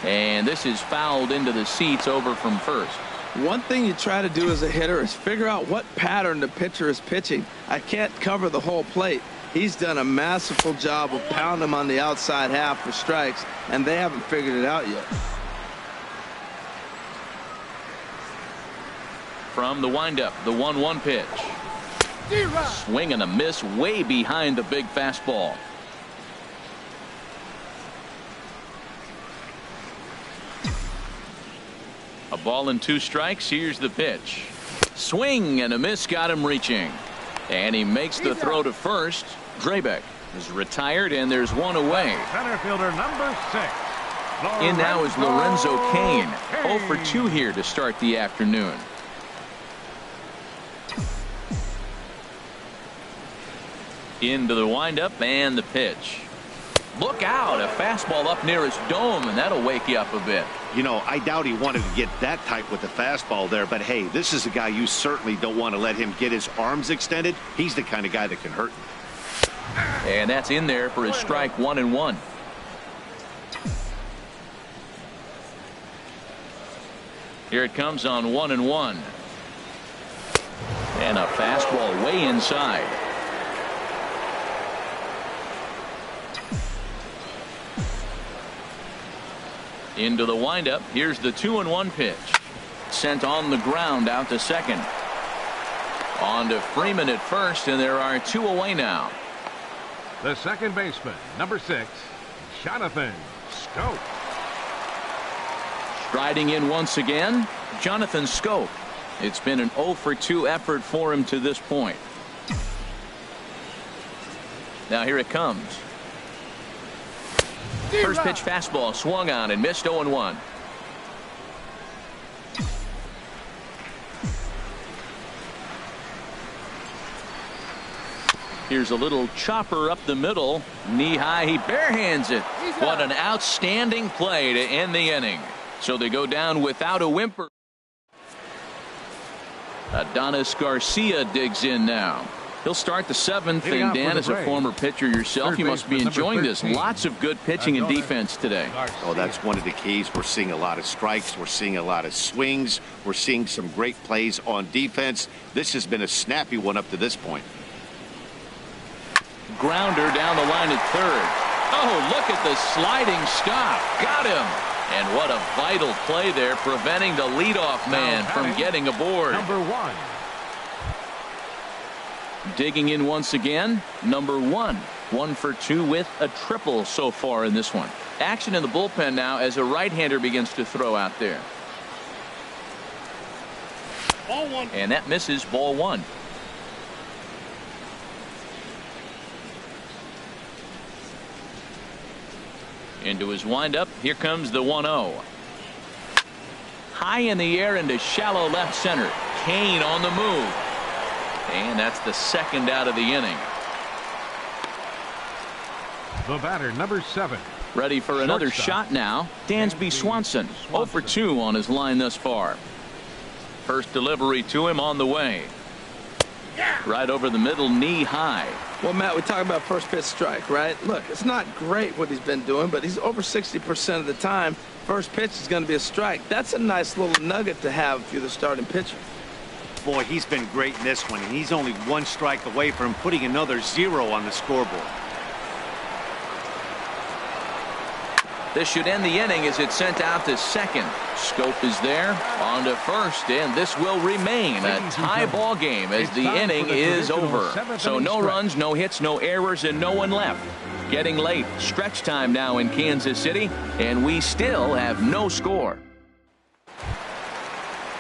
And this is fouled into the seats over from first. One thing you try to do as a hitter is figure out what pattern the pitcher is pitching. I can't cover the whole plate. He's done a masterful job of pounding them on the outside half for strikes, and they haven't figured it out yet. From the windup, the 1-1 pitch. Swing and a miss way behind the big fastball. A ball and 2 strikes. Here's the pitch. Swing and a miss, got him reaching. And he makes the throw to first. Drabek is retired, and there's one away. Center fielder number 6. In now is Lorenzo Cain. 0 for 2 here to start the afternoon. Into the windup and the pitch. Look out, a fastball up near his dome, and that'll wake you up a bit. You know, I doubt he wanted to get that tight with the fastball there, but hey, this is a guy you certainly don't want to let him get his arms extended. He's the kind of guy that can hurt you. And that's in there for his strike 1-1. Here it comes on 1-1. And a fastball way inside. Into the windup. Here's the 2-1 pitch. Sent on the ground out to second. On to Freeman at first, and there are 2 away now. The second baseman, number 6, Jonathan Schoop. Striding in once again, Jonathan Schoop. It's been an 0 for 2 effort for him to this point. Now here it comes. First pitch fastball swung on and missed. 0-1. Here's a little chopper up the middle. Knee high. He barehands it. What an outstanding play to end the inning. So they go down without a whimper. Adonis Garcia digs in now. He'll start the 7th, and Dan, as a former pitcher yourself, you must be enjoying this. Lots of good pitching and defense today. Oh, that's one of the keys. We're seeing a lot of strikes. We're seeing a lot of swings. We're seeing some great plays on defense. This has been a snappy one up to this point. Grounder down the line at third. Oh, look at the sliding stop. Got him. And what a vital play there, preventing the leadoff man from getting aboard. Number 1. Digging in once again, number 1. 1 for 2 with a triple so far in this one. Action in the bullpen now as a right-hander begins to throw out there. Ball 1. And that misses. Ball 1. Into his windup. Here comes the 1-0. High in the air into shallow left center. Cain on the move. And that's the second out of the inning. The batter, number 7. Ready for another shot now. Dansby Swanson. 0 for 2 on his line thus far. First delivery to him on the way. Right over the middle, knee high. Well, Matt, we talk about first pitch strike, right? Look, it's not great what he's been doing, but he's over 60% of the time. First pitch is going to be a strike. That's a nice little nugget to have if you're the starting pitcher. Boy, he's been great in this one, and he's only 1 strike away from putting another 0 on the scoreboard. This should end the inning as it's sent out to second. Schoop is there on to first, and this will remain a tie ball game as the inning is over. So no runs, no hits, no errors, and no one left. Getting late. Stretch time now in Kansas City, and we still have no score.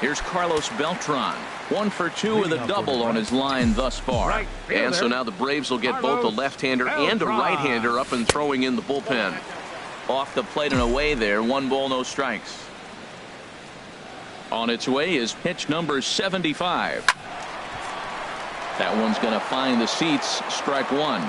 Here's Carlos Beltran. 1 for 2 with a double on his line thus far. And so now the Braves will get both a left-hander and a right-hander up and throwing in the bullpen. Off the plate and away there. 1 ball, no strikes. On its way is pitch number 75. That one's going to find the seats. Strike 1.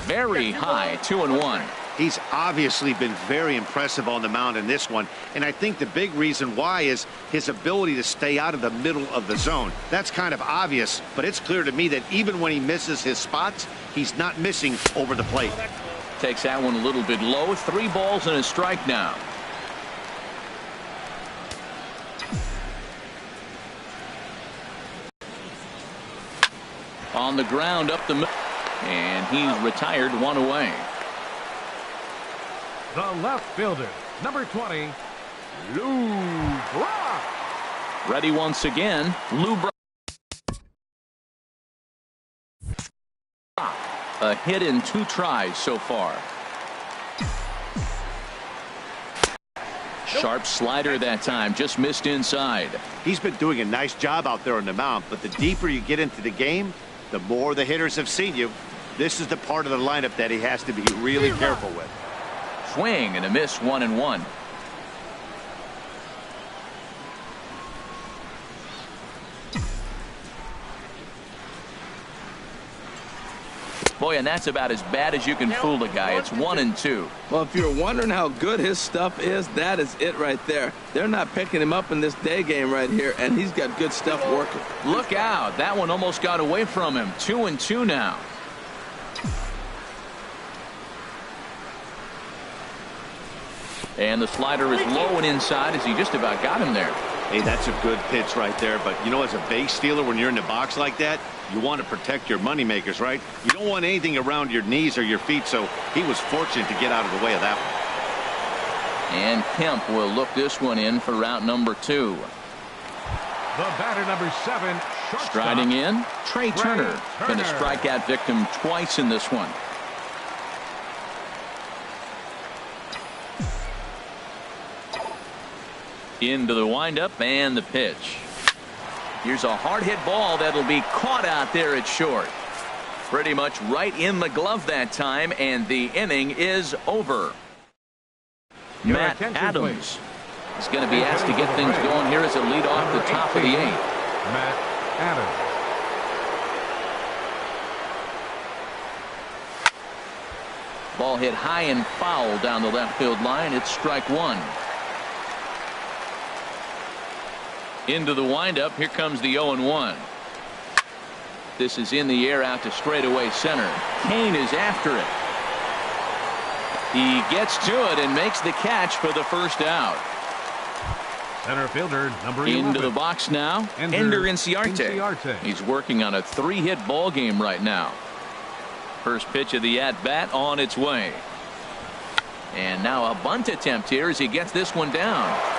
Very high. 2-1. He's obviously been very impressive on the mound in this one, and I think the big reason why is his ability to stay out of the middle of the zone. That's kind of obvious, but it's clear to me that even when he misses his spots, he's not missing over the plate. Takes that one a little bit low. 3 balls and a strike now. On the ground up the middle, and he's retired, 1 away. The left fielder, number 20, Lou Brock. Ready once again, Lou Brock. A hit in 2 tries so far. Sharp slider that time, just missed inside. He's been doing a nice job out there on the mound, but the deeper you get into the game, the more the hitters have seen you. This is the part of the lineup that he has to be really careful with. Swing and a miss, 1-1. Boy, and that's about as bad as you can fool a guy. It's 1-2. Well, if you're wondering how good his stuff is, that is it right there. They're not picking him up in this day game right here, and he's got good stuff working. Look out. That one almost got away from him. 2-2 now. And the slider is low and inside as he just about got him there. Hey, that's a good pitch right there. But, you know, as a base stealer, when you're in the box like that, you want to protect your money makers, right? You don't want anything around your knees or your feet, so he was fortunate to get out of the way of that one. And Kemp will look this one in for route number 2. The batter, number 7, shortstop. Striding in, Trey Turner. Been a strikeout victim twice in this one. Into the windup and the pitch. Here's a hard hit ball that'll be caught out there at short. Pretty much right in the glove that time, and the inning is over. Matt Adams is going to be asked to get things going here as a lead off the top of the 8th. Matt Adams. Ball hit high and foul down the left field line. It's strike 1. Into the windup. Here comes the 0-1. This is in the air out to straightaway center. Kane is after it. He gets to it and makes the catch for the first out. Center fielder, number 11. Into the box now. Ender Inciarte. He's working on a 3-hit ball game right now. First pitch of the at-bat on its way. And now a bunt attempt here as he gets this one down.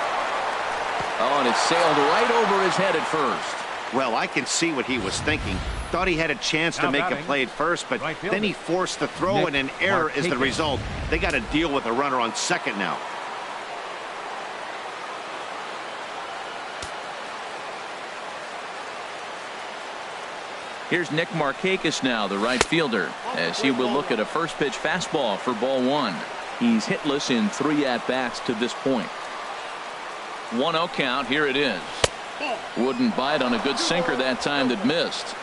Oh, and it sailed right over his head at first. Well, I can see what he was thinking. Thought he had a chance to make a play at first, but then he forced the throw, and an error is the result. They got to deal with a runner on second now. Here's Nick Markakis now, the right fielder, as he will look at a first pitch fastball for ball 1. He's hitless in 3 at-bats to this point. 1-0 count. Here it is. Wouldn't bite on a good sinker that time that missed.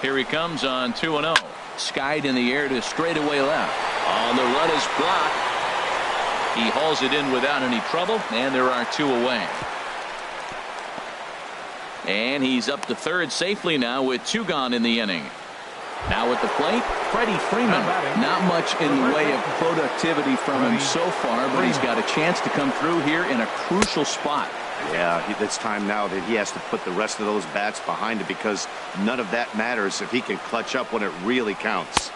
Here he comes on 2-0. Skied in the air to straightaway left. On the run is blocked. He hauls it in without any trouble, and there are 2 away. And he's up to third safely now with 2 gone in the inning. Now at the plate, Freddie Freeman. Not much in the way of productivity from him so far, but he's got a chance to come through here in a crucial spot. Yeah, it's time now that he has to put the rest of those bats behind it, because none of that matters if he can clutch up when it really counts.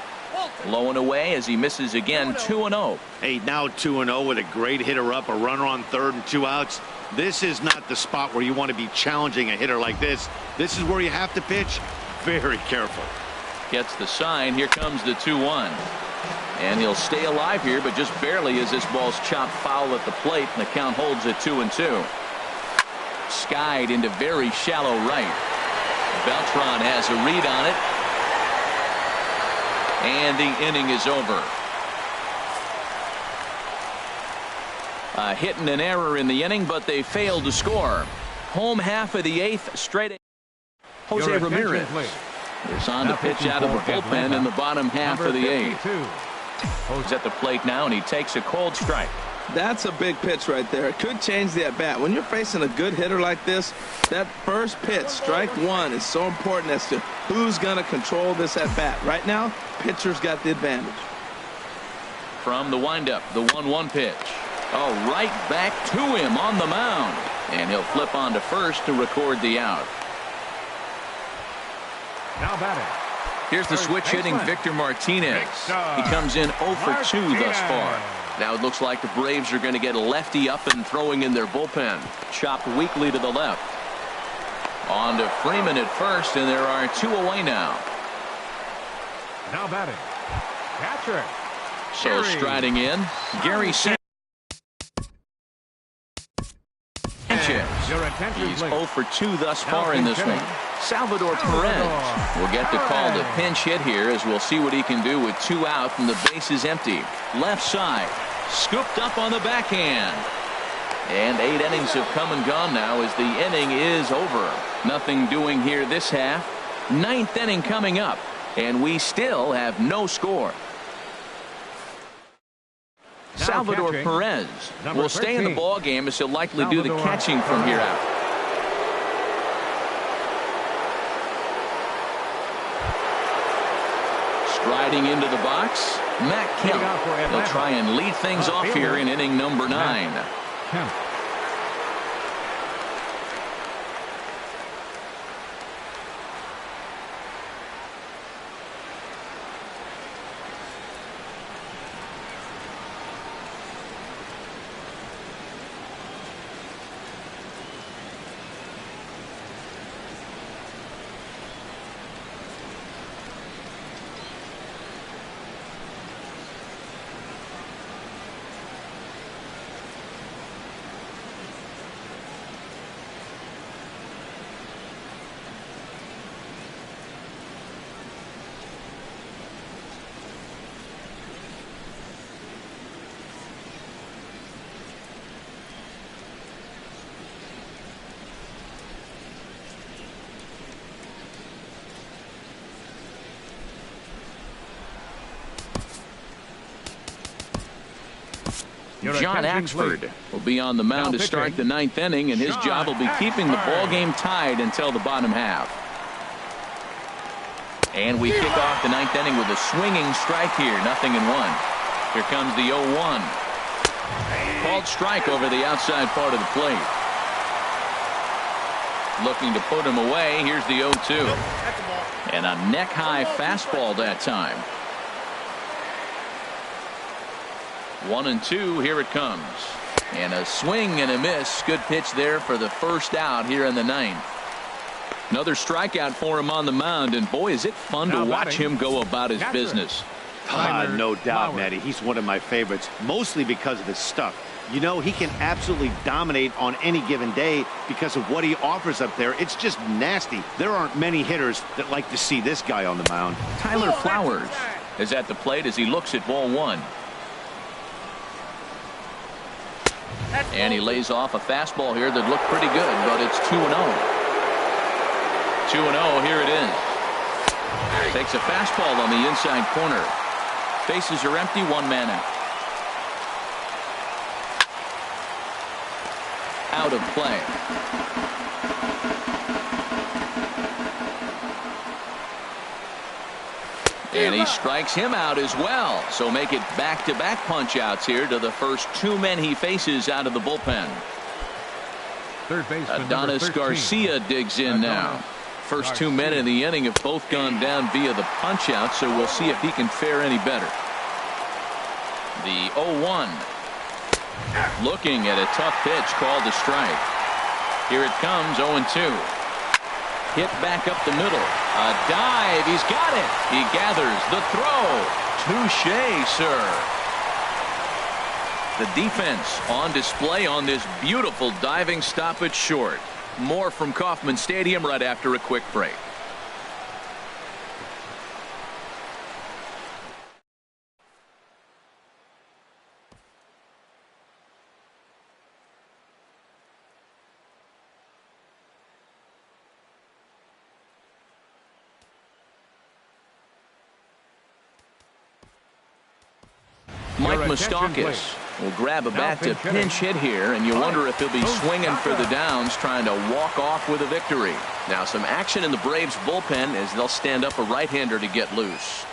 Low and away as he misses again. 2-0. Hey, now 2-0 with a great hitter up, a runner on third and 2 outs. This is not the spot where you want to be challenging a hitter like this. This is where you have to pitch very careful. Gets the sign. Here comes the 2-1. And he'll stay alive here, but just barely as this ball's chopped foul at the plate, and the count holds at 2-2. Skied into very shallow right. Beltran has a read on it. And the inning is over. A hit and an error in the inning, but they failed to score. Home half of the 8th, straight. Jose Ramirez is on to pitch out of the bullpen in the bottom half of the 8th. He's at the plate now, and he takes a cold strike. That's a big pitch right there. It could change the at-bat. When you're facing a good hitter like this, that first pitch, strike one, is so important as to who's going to control this at-bat. Right now, pitcher's got the advantage. From the windup, the 1-1 pitch. Oh, right back to him on the mound. And he'll flip on to first to record the out. Now batting. Here's the switch hitting Victor Martinez. He comes in 0 for 2 thus far. Now it looks like the Braves are going to get a lefty up and throwing in their bullpen. Chopped weakly to the left. On to Freeman at first, and there are 2 away now. Now batting. Catcher. So striding in, Gary Sanchez. He's 0 for 2 thus far in this one. Salvador Perez will get the call to pinch hit here, as we'll see what he can do with 2 out and the base is empty. Left side, scooped up on the backhand. And 8 innings have come and gone now as the inning is over. Nothing doing here this half. 9th inning coming up, and we still have no score. Salvador Perez will stay in the ball game, as he'll likely do the catching from here out. Striding into the box, Matt Kemp. He'll try and lead things off here in inning number 9. John Axford will be on the mound to start the 9th inning, and his job will be keeping the ball game tied until the bottom half. And we kick off the 9th inning with a swinging strike here, 0-1. Here comes the 0-1. Called strike over the outside part of the plate. Looking to put him away. Here's the 0-2. And a neck-high fastball that time. 1-2, here it comes. And a swing and a miss. Good pitch there for the first out here in the 9th. Another strikeout for him on the mound, and boy, is it fun to watch him go about his business. No doubt, Matty. He's one of my favorites, mostly because of his stuff. You know, he can absolutely dominate on any given day because of what he offers up there. It's just nasty. There aren't many hitters that like to see this guy on the mound. Tyler Flowers is at the plate as he looks at ball 1. And he lays off a fastball here that looked pretty good, but it's 2-0. 2-0, here it is. Takes a fastball on the inside corner. Bases are empty, 1 man out. Out of play. And he strikes him out as well. So make it back-to-back punch-outs here to the first 2 men he faces out of the bullpen. Third baseman Adonis Garcia digs in now. First 2 men in the inning have both gone down via the punch-out, so we'll see if he can fare any better. The 0-1. Looking at a tough pitch called a strike. Here it comes, 0-2. Hit back up the middle. A dive. He's got it. He gathers the throw. Touché, sir. The defense on display on this beautiful diving stop at short. More from Kauffman Stadium right after a quick break. Mike Moustakas will grab a bat to pinch hit here, and you wonder if he'll be swinging for the downs, trying to walk off with a victory. Now some action in the Braves bullpen as they'll stand up a right-hander to get loose.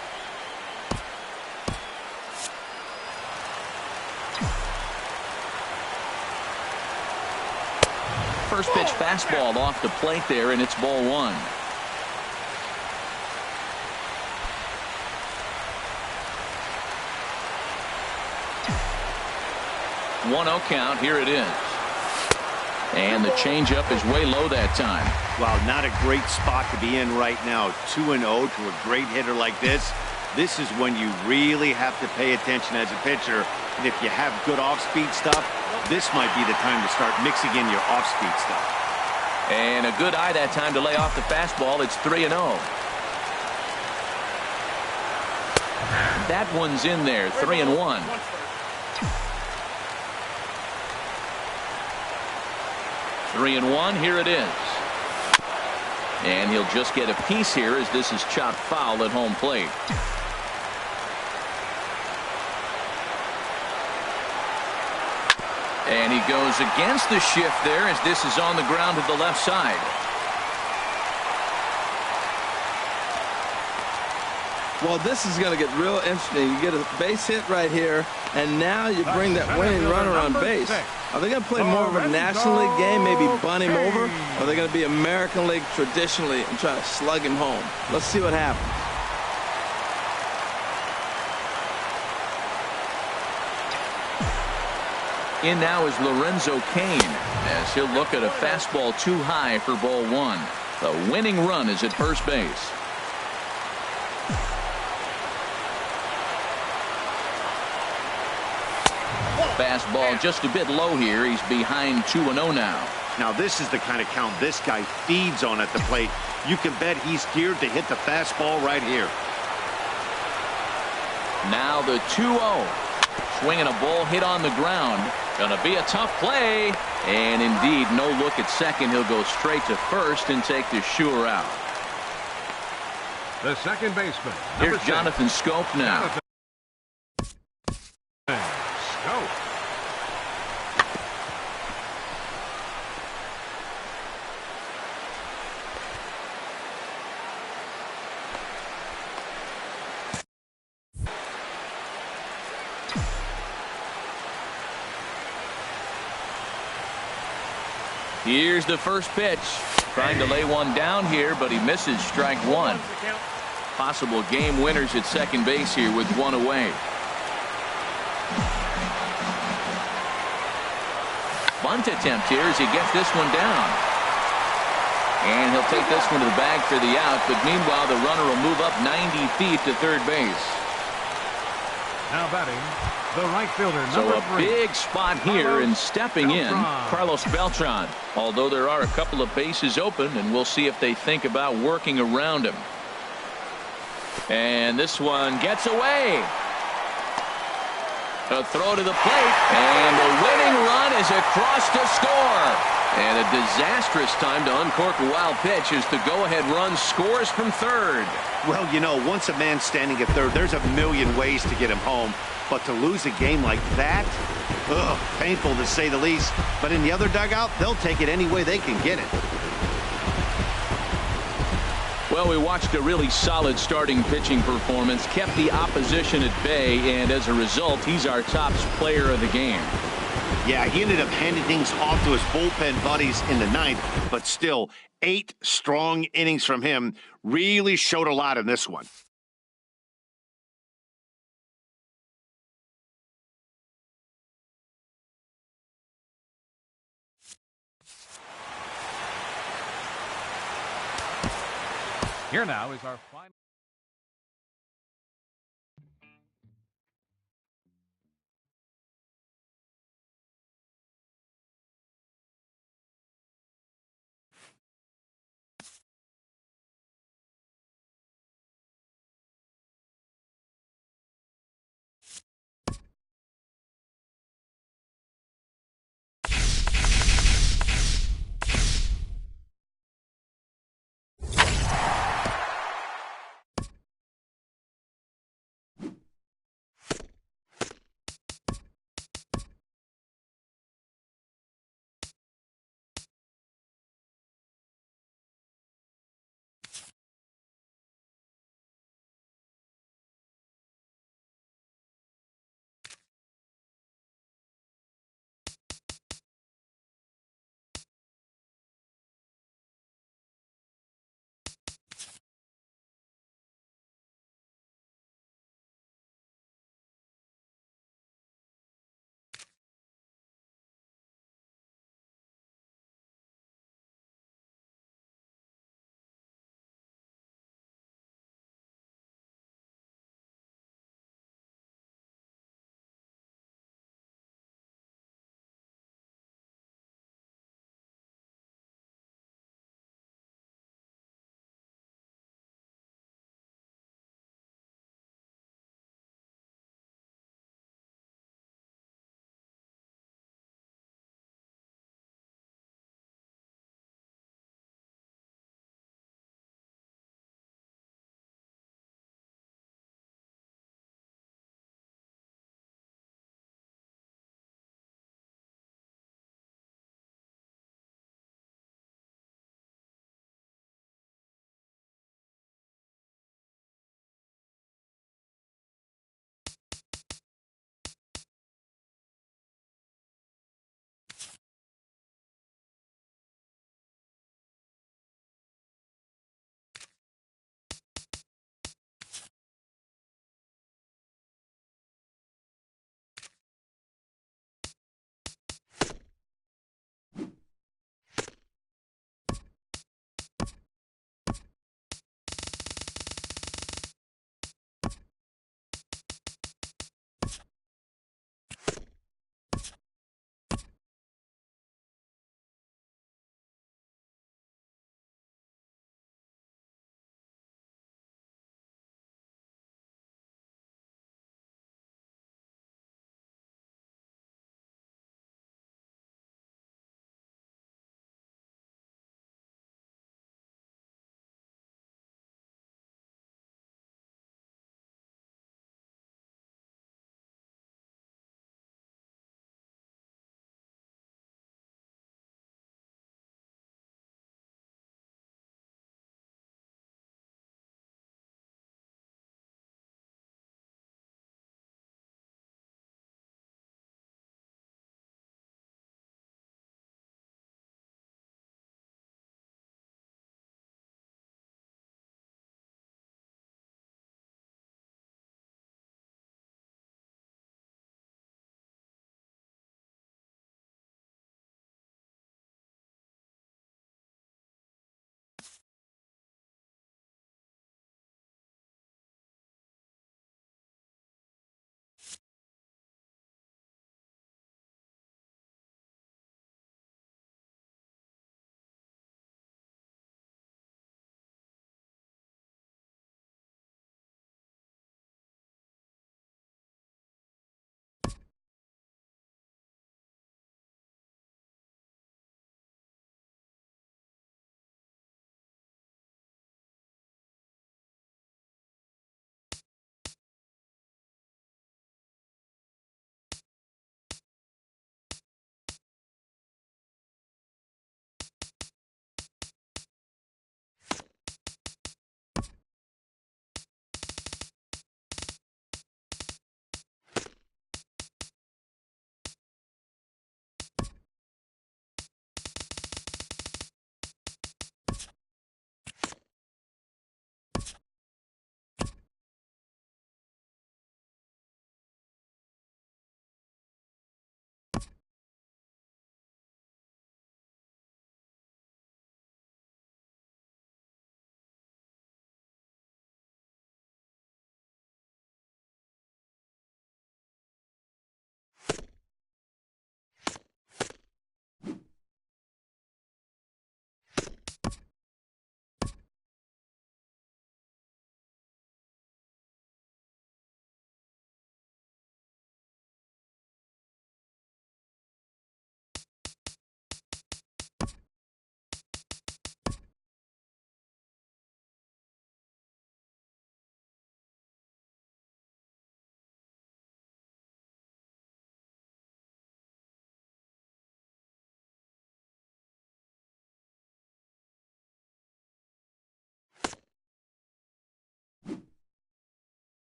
First pitch fastball off the plate there, and it's ball one. 1-0 count. Here it is. And the changeup is way low that time. Wow, not a great spot to be in right now. 2-0 to a great hitter like this. This is when you really have to pay attention as a pitcher. And if you have good off-speed stuff, this might be the time to start mixing in your off-speed stuff. And a good eye that time to lay off the fastball. It's 3-0. That one's in there. 3-1. Three and one. Here it is. And he'll just get a piece here as this is chopped foul at home plate. And he goes against the shift there as this is on the ground to the left side. Well, this is going to get real interesting. You get a base hit right here, and now you bring that winning runner on base. Are they going to play more of a National League game, maybe bunt him over? Or are they going to be American League traditionally and try to slug him home? Let's see what happens. In now is Lorenzo Cain as he'll look at a fastball too high for ball one. The winning run is at first base. Fastball just a bit low here. He's behind 2-0 now. Now this is the kind of count this guy feeds on at the plate. You can bet he's geared to hit the fastball right here. Now the 2-0. Swinging a ball hit on the ground. Gonna be a tough play. And indeed, no look at second. He'll go straight to first and take the sure out. The second baseman. Here's Jonathan Schoop now. Here's the first pitch. Trying to lay one down here, but he misses strike one. Possible game winners at second base here with one away. Bunt attempt here as he gets this one down. And he'll take this one to the bag for the out, but meanwhile the runner will move up 90 feet to third base. Now batting, the right fielder, so number a 3. big spot here, and stepping in, Carlos Beltran. Although there are a couple of bases open, and we'll see if they think about working around him. And this one gets away. A throw to the plate, and the winning run is across to score. And a disastrous time to uncork a wild pitch as the go-ahead run scores from third. Well, you know, once a man's standing at third, there's a million ways to get him home. But to lose a game like that, painful to say the least. But in the other dugout, they'll take it any way they can get it. Well, we watched a really solid starting pitching performance, kept the opposition at bay, and as a result, he's our top player of the game. Yeah, he ended up handing things off to his bullpen buddies in the ninth, but still, 8 strong innings from him really showed a lot in this one. Here now is our final.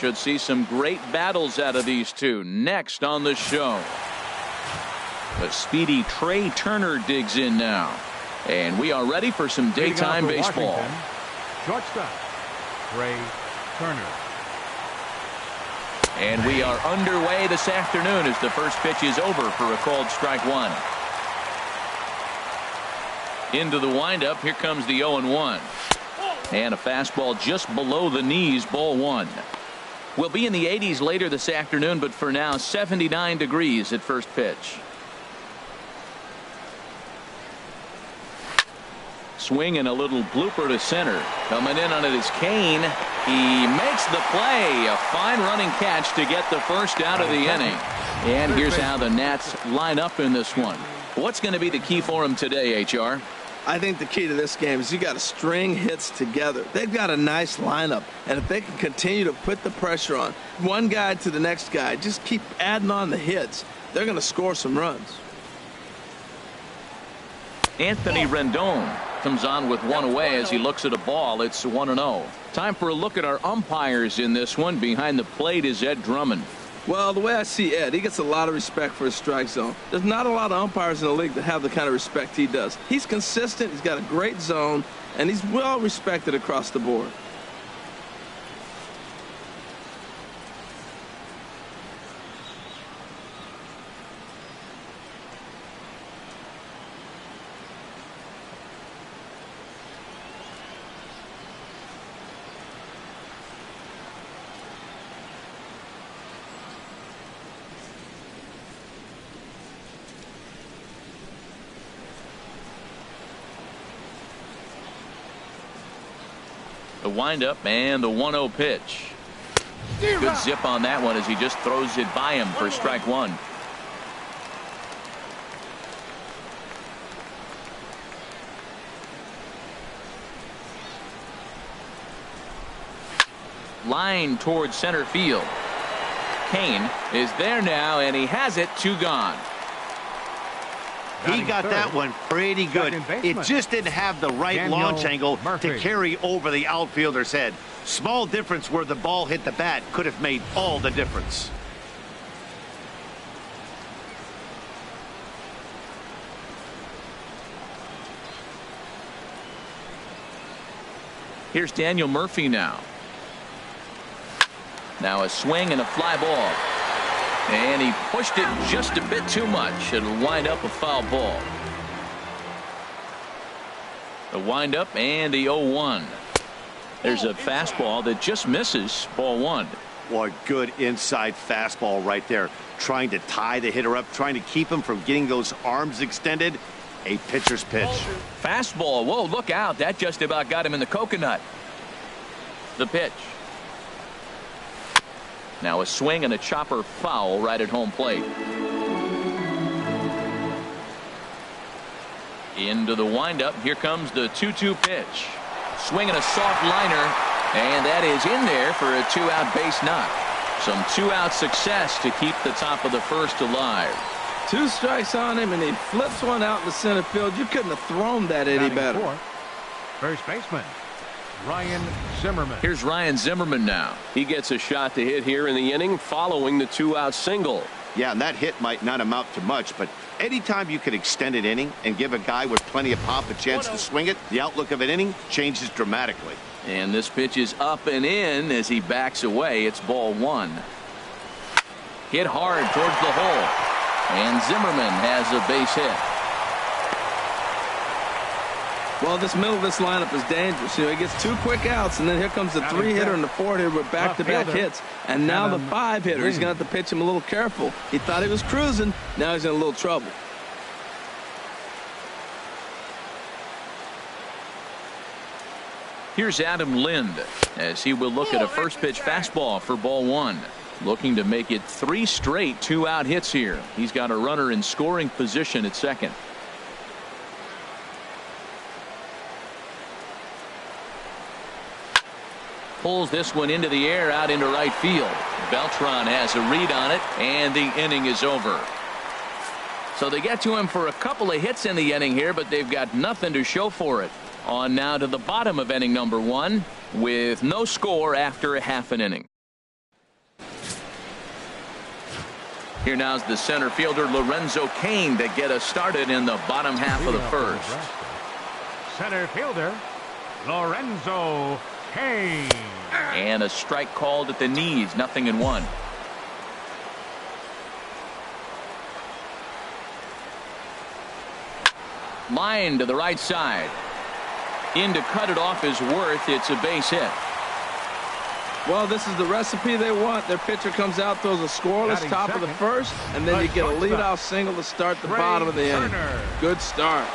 Should see some great battles out of these two. Next on the show, the speedy Trey Turner digs in now. And we are ready for some daytime baseball. Shortstop, Trey Turner. And we are underway this afternoon as the first pitch is over for a called strike one. Into the windup. Here comes the 0-1. And a fastball just below the knees, ball one. We'll be in the 80s later this afternoon, but for now 79 degrees at first pitch. Swing and a little blooper to center. Coming in on it is Kane. He makes the play. A fine running catch to get the first out of the inning. And here's how the Nats line up in this one. What's going to be the key for him today, HR? I think the key to this game is you got to string hits together. They've got a nice lineup, and if they can continue to put the pressure on one guy to the next guy, just keep adding on the hits, they're going to score some runs. Anthony Rendon comes on with one away as he looks at a ball. It's 1-0. Time for a look at our umpires in this one. Behind the plate is Ed Drummond. Well, the way I see Ed, he gets a lot of respect for his strike zone. There's not a lot of umpires in the league that have the kind of respect he does. He's consistent, he's got a great zone, and he's well respected across the board. The windup and the 1-0 pitch. Good zip on that one as he just throws it by him for strike one. Line towards center field. Kane is there now, and he has it. 2 gone. He got that one pretty good. It just didn't have the right launch angle to carry over the outfielder's head. Small difference where the ball hit the bat could have made all the difference. Here's Daniel Murphy now. Now a swing and a fly ball. And he pushed it just a bit too much. It'll wind up a foul ball. The windup and the 0-1. There's a fastball that just misses, ball one. Boy, good inside fastball right there. Trying to tie the hitter up, trying to keep him from getting those arms extended. A pitcher's pitch. Fastball. Whoa, look out. That just about got him in the coconut. The pitch. Now a swing and a chopper foul right at home plate. Into the windup. Here comes the 2-2 pitch. Swing and a soft liner. And that is in there for a 2-out base knock. Some 2-out success to keep the top of the first alive. 2 strikes on him, and he flips one out in the center field. You couldn't have thrown that any better. First baseman, Ryan Zimmerman. Here's Ryan Zimmerman now. He gets a shot to hit here in the inning following the 2-out single. Yeah, and that hit might not amount to much, but anytime you can extend an inning and give a guy with plenty of pop a chance to swing it, the outlook of an inning changes dramatically. And this pitch is up and in as he backs away. It's ball one. Hit hard towards the hole. And Zimmerman has a base hit. Well, this middle of this lineup is dangerous. You know, he gets 2 quick outs, and then here comes the 3-hitter and the 4-hitter with back-to-back hits. And now the 5-hitter. He's going to have to pitch him a little careful. He thought he was cruising. Now he's in a little trouble. Here's Adam Lind as he will look at a first pitch fastball for ball one. Looking to make it 3 straight 2-out hits here. He's got a runner in scoring position at second. Pulls this one into the air out into right field. Beltran has a read on it, and the inning is over. So they get to him for a couple of hits in the inning here, but they've got nothing to show for it. On now to the bottom of inning number 1 with no score after a half an inning. Here now's the center fielder Lorenzo Cain to get us started in the bottom half of the first. Center fielder Lorenzo Cain. And a strike called at the knees. 0-1. Line to the right side. In to cut it off is Worth. It's a base hit. Well, this is the recipe they want. Their pitcher comes out, throws a scoreless top of the first, and then you get a leadoff single to start the bottom of the inning. Good start.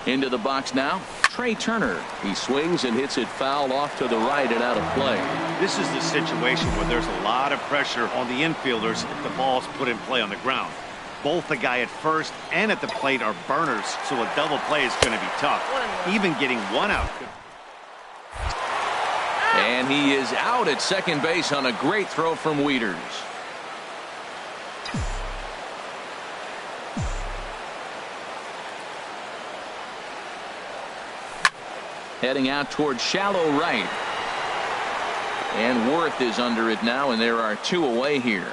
Into the box now, Trey Turner. He swings and hits it foul off to the right and out of play. This is the situation where there's a lot of pressure on the infielders if the ball's put in play on the ground. Both the guy at first and at the plate are burners, so a double play is going to be tough. Even getting one out. And he is out at second base on a great throw from Wieters. Heading out towards shallow right. And Worth is under it now, and there are two away here.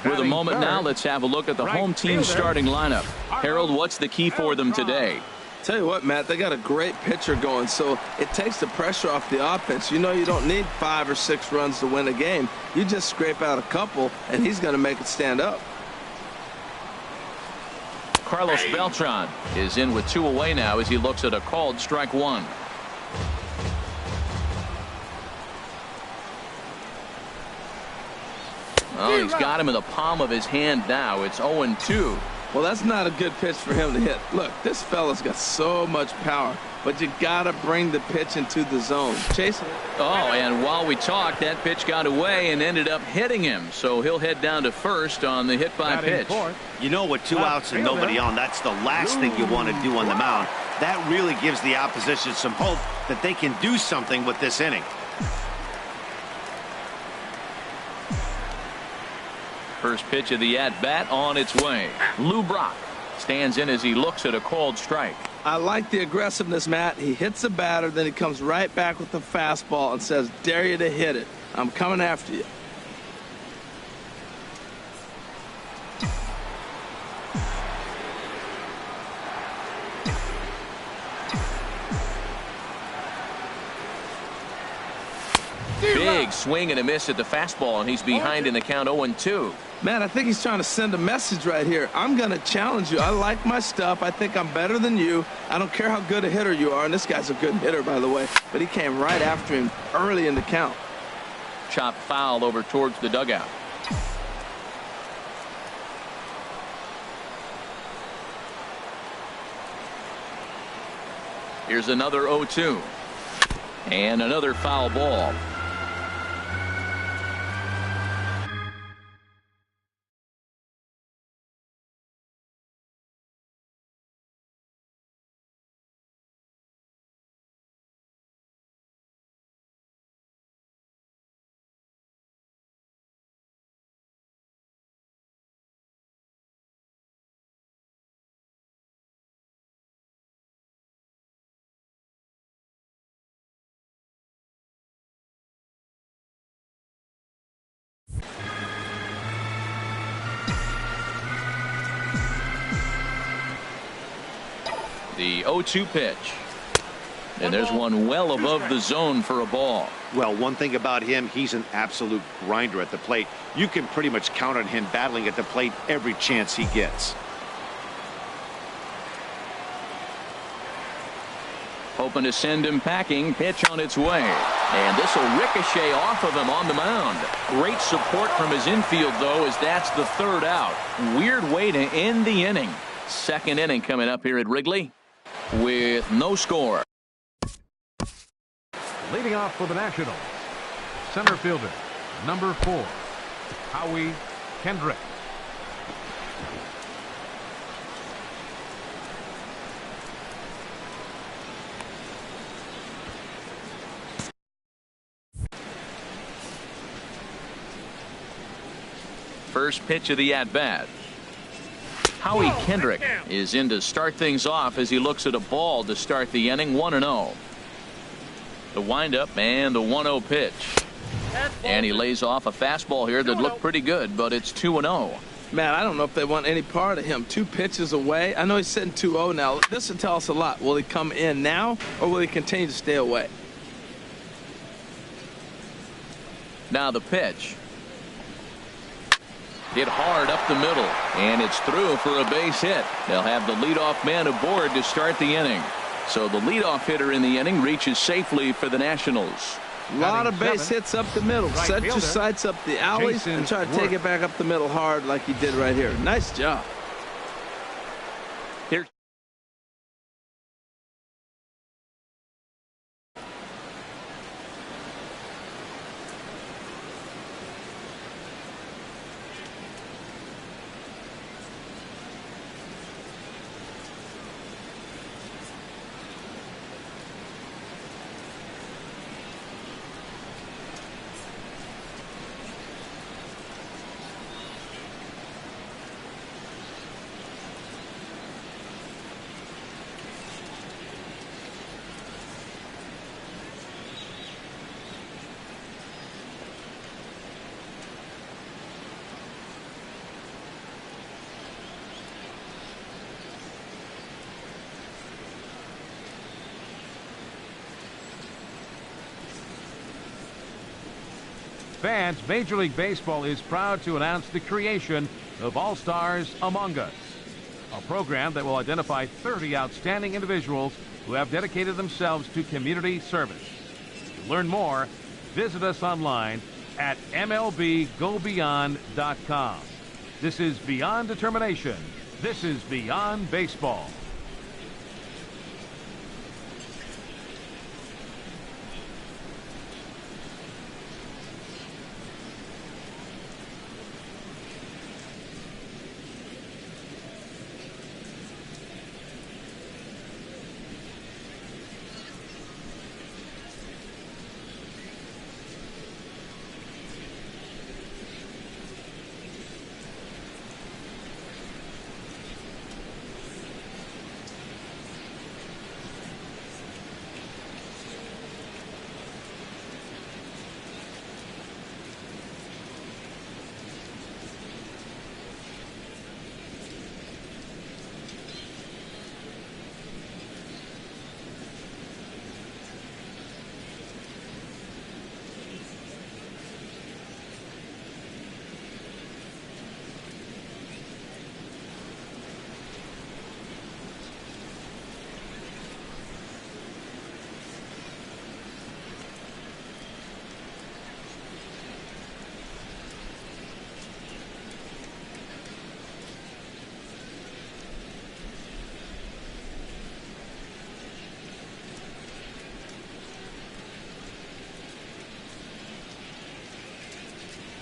With a moment now, let's have a look at the home team starting lineup. Harold, what's the key for them today? Tell you what, Matt, they got a great pitcher going, so it takes the pressure off the offense. You know you don't need 5 or 6 runs to win a game. You just scrape out a couple, and he's going to make it stand up. Carlos Beltran is in with 2 away now as he looks at a called strike 1. Oh, he's got him in the palm of his hand now. It's 0-2. Well, that's not a good pitch for him to hit. Look, this fella's got so much power, but you got to bring the pitch into the zone. Chase it. Oh, and while we talked, that pitch got away and ended up hitting him. So he'll head down to first on the hit by pitch. You know, with 2 outs and nobody on, that's the last thing you want to do on the mound. That really gives the opposition some hope that they can do something with this inning. First pitch of the at-bat on its way. Lou Brock stands in as he looks at a called strike. I like the aggressiveness, Matt. He hits the batter, then he comes right back with the fastball and says, dare you to hit it. I'm coming after you. Big swing and a miss at the fastball, and he's behind in the count 0-2. Man, I think he's trying to send a message right here. I'm going to challenge you. I like my stuff. I think I'm better than you. I don't care how good a hitter you are. And this guy's a good hitter, by the way. But he came right after him early in the count. Chop foul over towards the dugout. Here's another 0-2. And another foul ball. The 0-2 pitch. And there's one well above the zone for a ball. Well, one thing about him, he's an absolute grinder at the plate. You can pretty much count on him battling at the plate every chance he gets. Hoping to send him packing. Pitch on its way. And this will ricochet off of him on the mound. Great support from his infield, though, as that's the 3rd out. Weird way to end the inning. 2nd inning coming up here at Wrigley with no score. Leading off for the Nationals, center fielder, number 4, Howie Kendrick. First pitch of the at-bat. Howie Kendrick is in to start things off as he looks at a ball to start the inning. 1-0. The windup and the 1-0 pitch. And he lays off a fastball here that looked pretty good, but it's 2-0. Man, I don't know if they want any part of him. 2 pitches away. I know he's sitting 2-0 now. This will tell us a lot. Will he come in now, or will he continue to stay away? Now the pitch. Hit hard up the middle, and it's through for a base hit. They'll have the leadoff man aboard to start the inning. So the leadoff hitter in the inning reaches safely for the Nationals. A lot of base hits up the middle. Right Set fielder, your sights up the alleys and try to take it back up the middle hard like he did right here. Nice job. Here. Fans, Major League Baseball is proud to announce the creation of All-Stars Among Us, a program that will identify 30 outstanding individuals who have dedicated themselves to community service. To learn more, visit us online at MLBGoBeyond.com. This is Beyond Determination. This is Beyond Baseball.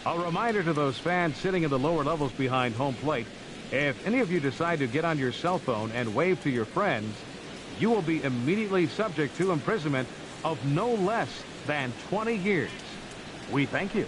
A reminder to those fans sitting in the lower levels behind home plate, if any of you decide to get on your cell phone and wave to your friends, you will be immediately subject to imprisonment of no less than 20 years. We thank you.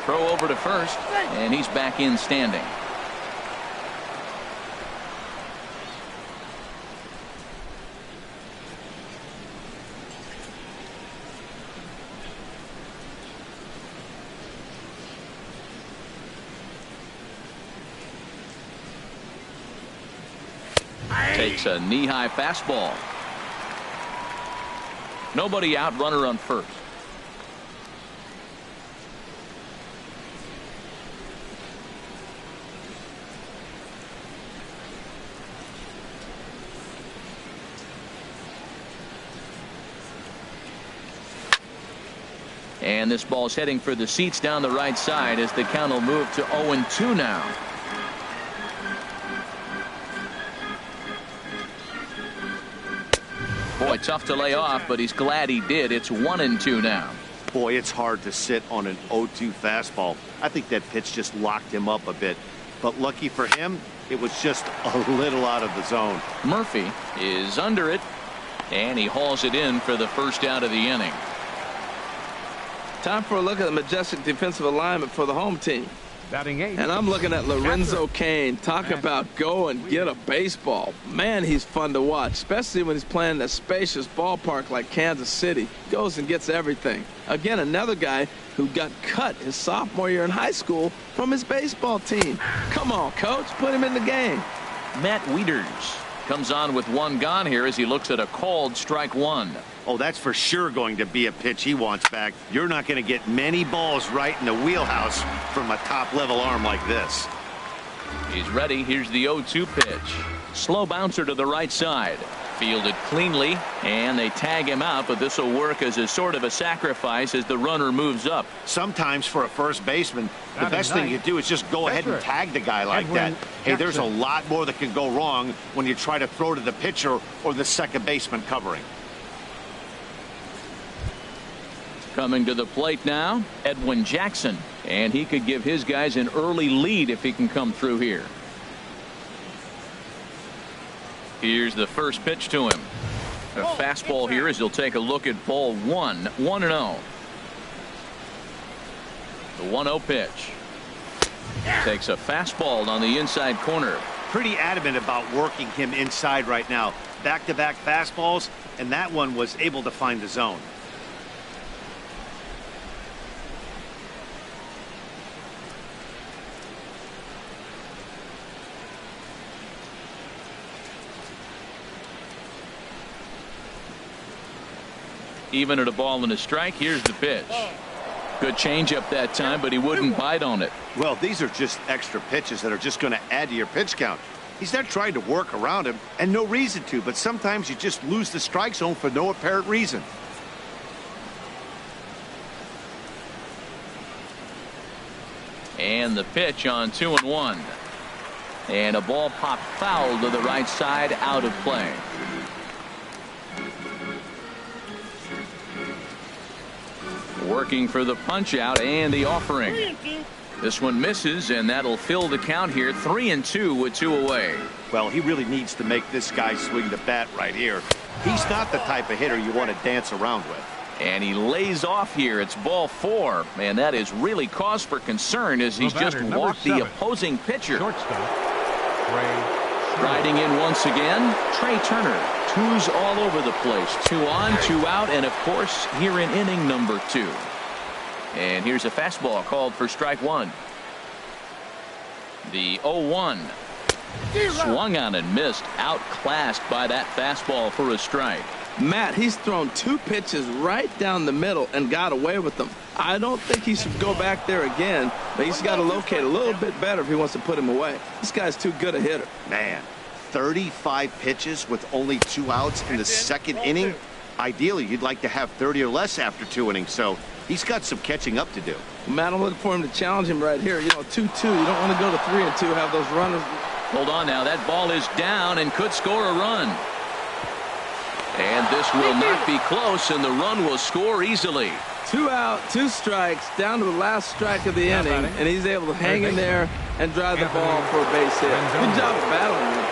Throw over to first, and he's back in standing. Takes a knee-high fastball. Nobody out, runner on first. And this ball's heading for the seats down the right side as the count will move to 0-2 now. Boy, tough to lay off, but he's glad he did. It's 1-2 now. Boy, it's hard to sit on an 0-2 fastball. I think that pitch just locked him up a bit. But lucky for him, it was just a little out of the zone. Murphy is under it, and he hauls it in for the first out of the inning. Time for a look at the majestic defensive alignment for the home team. Batting 8. And I'm looking at Lorenzo Cain. Talk about go and get a baseball. Man, he's fun to watch, especially when he's playing in a spacious ballpark like Kansas City. Goes and gets everything. Again, another guy who got cut his sophomore year in high school from his baseball team. Come on, coach, put him in the game. Matt Wieters comes on with one gone here as he looks at a called strike one. Oh, that's for sure going to be a pitch he wants back. You're not going to get many balls right in the wheelhouse from a top-level arm like this. He's ready. Here's the 0-2 pitch. Slow bouncer to the right side. Fielded cleanly, and they tag him out, but this will work as a sort of a sacrifice as the runner moves up. Sometimes for a first baseman, the best thing you do is just go ahead and tag the guy like that. Hey, there's a lot more that can go wrong when you try to throw to the pitcher or the second baseman covering. Coming to the plate now, Edwin Jackson, and he could give his guys an early lead if he can come through here. Here's the first pitch to him. A fastball here as he'll take a look at ball 1, 1-0. The 1-0 pitch. Takes a fastball on the inside corner. Pretty adamant about working him inside right now. Back-to-back fastballs, and that one was able to find the zone. Even at a ball and a strike, here's the pitch. Good changeup that time, but he wouldn't bite on it. Well, these are just extra pitches that are just going to add to your pitch count. He's not trying to work around him, and no reason to, but sometimes you just lose the strike zone for no apparent reason. And the pitch on 2-1. And a ball popped foul to the right side, out of play. Working for the punch out and the offering. This one misses, and that'll fill the count here. 3-2 with 2 away. Well, he really needs to make this guy swing the bat right here. He's not the type of hitter you want to dance around with. And he lays off here. It's ball 4. And that is really cause for concern as he's just walked the opposing pitcher. Riding in once again, Trey Turner. 2s all over the place. 2 on, 2 out, and of course here in inning number 2. And here's a fastball called for strike 1. The 0-1. Swung on and missed. Outclassed by that fastball for a strike. Matt, he's thrown 2 pitches right down the middle and got away with them. I don't think he should go back there again, but he's got to locate a little bit better if he wants to put him away. This guy's too good a hitter. Man, 35 pitches with only 2 outs in the second inning. Ideally, you'd like to have 30 or less after 2 innings, so he's got some catching up to do. Matt, I'm looking for him to challenge him right here. You know, 2-2. You don't want to go to 3-2, have those runners. Hold on now. That ball is down and could score a run. And this will not be close, and the run will score easily. 2 out, 2 strikes, down to the last strike of the inning, and he's able to hang in there and drive the ball for a base hit. Good job of battling with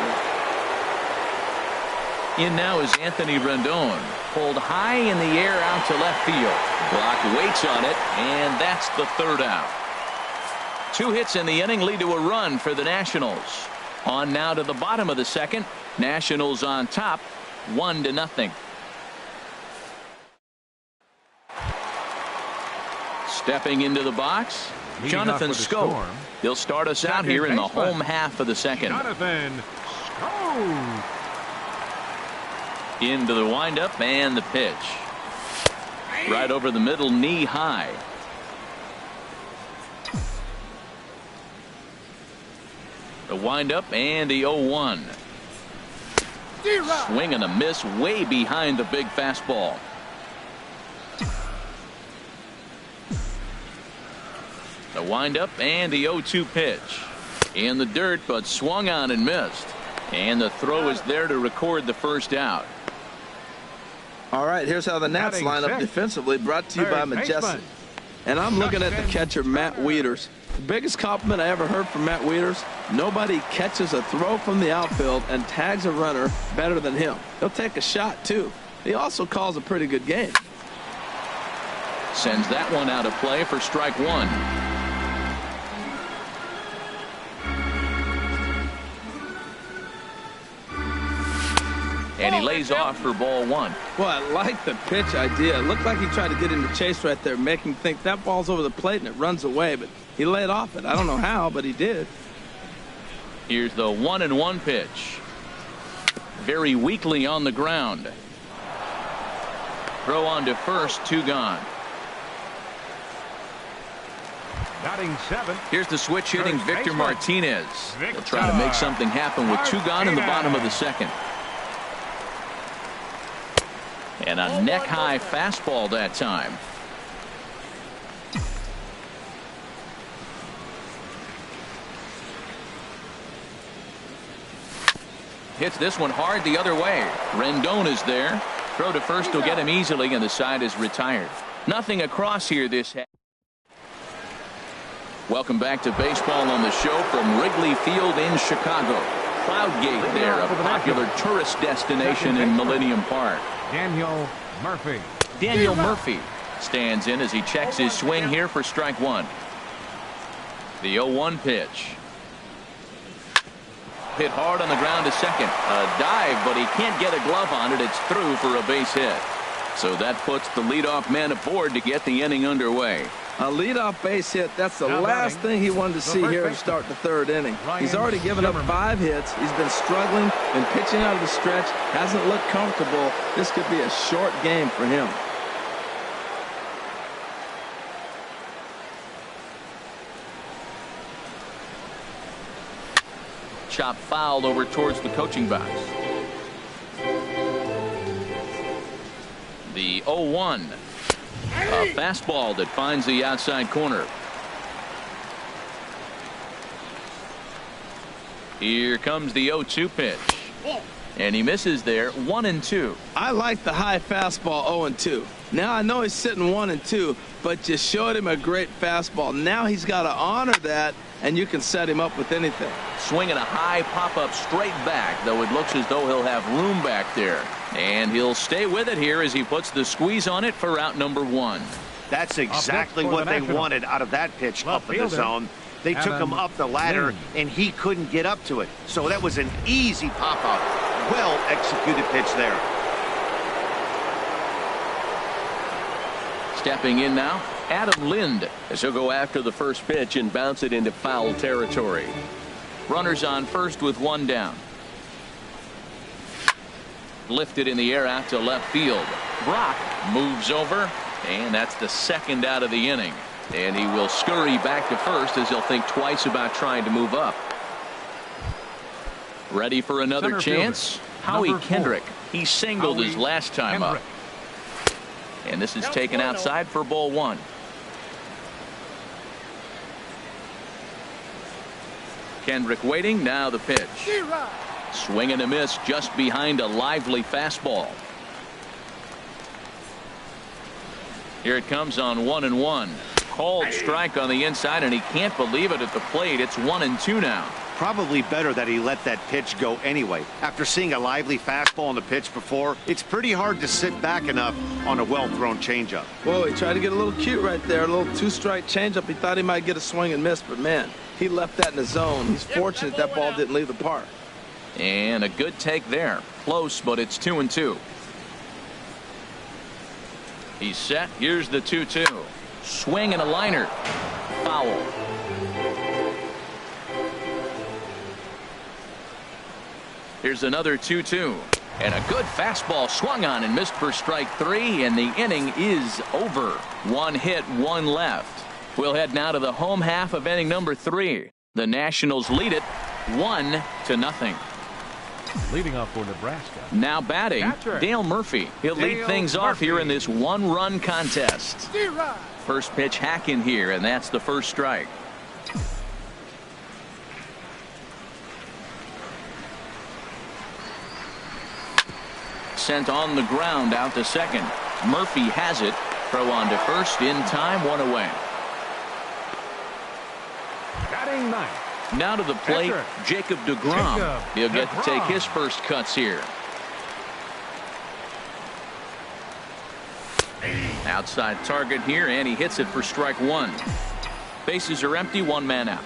him. In now is Anthony Rendon. Pulled high in the air out to left field. Block waits on it, and that's the 3rd out. 2 hits in the inning lead to a run for the Nationals. On now to the bottom of the 2nd. Nationals on top, 1-0. Stepping into the box, Jonathan Schoop. He'll start us out here in the home half of the 2nd. Jonathan Schoop. Into the windup and the pitch. Right over the middle, knee high. The windup and the 0-1. Swing and a miss way behind the big fastball. The windup and the 0-2 pitch. In the dirt, but swung on and missed. And the throw is there to record the first out. All right, here's how the Nats line up defensively, brought to you by Majestic. And I'm looking at the catcher, Matt Wieters. The biggest compliment I ever heard from Matt Wieters: nobody catches a throw from the outfield and tags a runner better than him. He'll take a shot, too. He also calls a pretty good game. Sends that one out of play for strike one. And he lays off for ball one. Well, I like the pitch idea. It looked like he tried to get into chase right there, making him think that ball's over the plate and it runs away, but he laid off it. I don't know how, but he did. Here's the 1-1 pitch. Very weakly on the ground. Throw on to first, 2 gone. Batting 7. Here's the switch hitting Victor Martinez. He'll try to make something happen with 2 gone in the bottom of the second. And a neck-high fastball that time. Hits this one hard the other way. Rendon is there. Throw to first will get him easily, and the side is retired. Nothing across here this half. Welcome back to baseball on the show from Wrigley Field in Chicago. Cloudgate there, a popular tourist destination in Millennium Park. Daniel Murphy. Daniel Murphy stands in as he checks his swing here for strike one. The 0-1 pitch. Hit hard on the ground to second. A dive, but he can't get a glove on it. It's through for a base hit. So that puts the leadoff man aboard to get the inning underway. A leadoff base hit, that's the last thing he wanted to see here to start the third inning. He's already given up 5 hits. He's been struggling, been pitching out of the stretch, hasn't looked comfortable. This could be a short game for him. Chop fouled over towards the coaching box. The 0-1. A fastball that finds the outside corner. Here comes the 0-2 pitch. And he misses there. 1-2. I like the high fastball 0-2. Now I know he's sitting 1-2, but you showed him a great fastball. Now he's got to honor that, and you can set him up with anything. Swinging a high pop-up straight back, though it looks as though he'll have room back there. And he'll stay with it here as he puts the squeeze on it for out number 1. That's exactly what they wanted out of that pitch up in the zone. They took him up the ladder, and he couldn't get up to it. So that was an easy pop-up. Well-executed pitch there. Stepping in now, Adam Lind, as he'll go after the first pitch and bounce it into foul territory. Runners on first with 1 down. Lifted in the air out to left field. Brock moves over, and that's the second out of the inning. And he will scurry back to first as he'll think twice about trying to move up. Ready for another chance? Howie Kendrick. He singled his last time up. And this is taken outside for ball 1. Kendrick waiting. Now the pitch. Swing and a miss just behind a lively fastball. Here it comes on 1-1. Called strike on the inside, and he can't believe it at the plate. It's 1-2 now. Probably better that he let that pitch go anyway. After seeing a lively fastball on the pitch before, it's pretty hard to sit back enough on a well-thrown changeup. Whoa, he tried to get a little cute right there. A little 2-strike changeup. He thought he might get a swing and miss, but man, he left that in the zone. He's fortunate that ball didn't leave the park. And a good take there. Close, but it's 2-2. He's set. Here's the 2-2. Swing and a liner. Foul. Here's another 2-2. And a good fastball swung on and missed for strike 3, and the inning is over. 1 hit, 1 left. We'll head now to the home half of inning number 3. The Nationals lead it 1-0. Leading off for Nebraska. Now batting, Catcher. Dale Murphy. He'll lead things off here in this 1-run contest. First pitch hacking here, and that's the first strike. Sent on the ground out to second. Murphy has it. Throw on to first in time, 1 away. Batting ninth. Now to the plate, Catcher. Jacob deGrom. He'll get to take his first cuts here. Outside target here, and he hits it for strike 1. Bases are empty, 1 man out.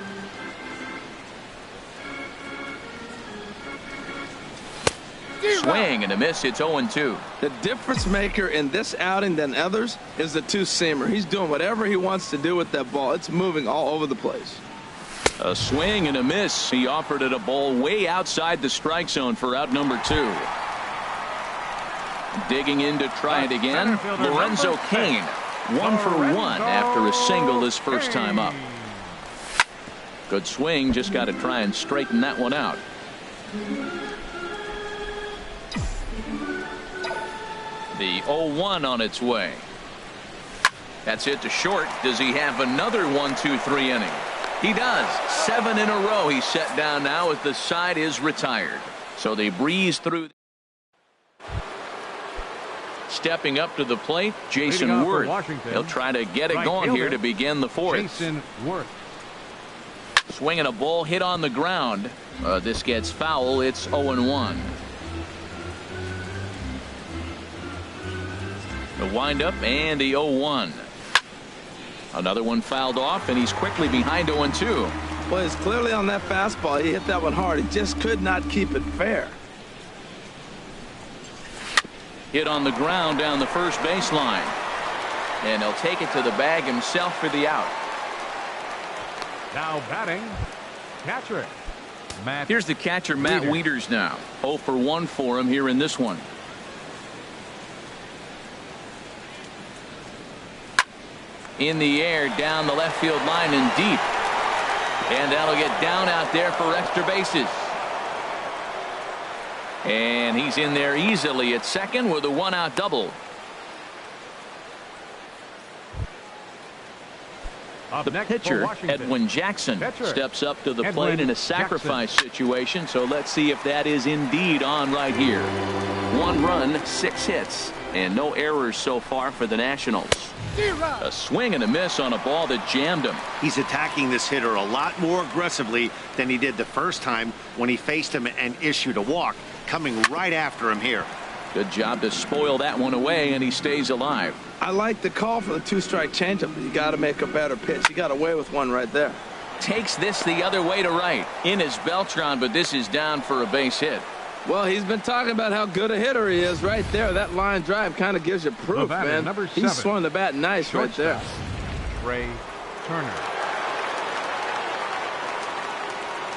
Swing and a miss. It's 0-2. The difference maker in this outing than others is the two-seamer. He's doing whatever he wants to do with that ball. It's moving all over the place. A swing and a miss. He offered it a ball way outside the strike zone for out number 2. Digging in to try it again. Lorenzo Cain, 1 for 1 after a single his first time up. Good swing. Just got to try and straighten that one out. The 0-1 on its way. That's it to short. Does he have another 1-2-3 inning? He does. 7 in a row he's set down now as the side is retired. So they breeze through. Stepping up to the plate, Jason Worth. He'll try to get it going here to begin the 4th. Jason Worth. Swinging a ball hit on the ground. This gets foul. It's 0-1. The windup and the 0-1. Another one fouled off, and he's quickly behind 0-2. Well, he's clearly on that fastball. He hit that one hard. He just could not keep it fair. Hit on the ground down the first baseline. And he'll take it to the bag himself for the out. Now batting, catcher. Matt. Here's the catcher, Matt Wieters now. 0 for 1 for him here in this one. In the air, down the left field line and deep. And that'll get down out there for extra bases. And he's in there easily at second with a 1-out double. The pitcher, Edwin Jackson, steps up to the plate in a sacrifice situation. So let's see if that is indeed on right here. 1 run, 6 hits, and no errors so far for the Nationals. A swing and a miss on a ball that jammed him. He's attacking this hitter a lot more aggressively than he did the first time when he faced him and issued a walk. Coming right after him here. Good job to spoil that one away, and he stays alive. I like the call for the 2-strike changeup. You got to make a better pitch. He got away with one right there. Takes this the other way to right. In is Beltran, but this is down for a base hit. Well, he's been talking about how good a hitter he is right there. That line drive kind of gives you proof, man. He swung the bat nice right there. Ray Turner.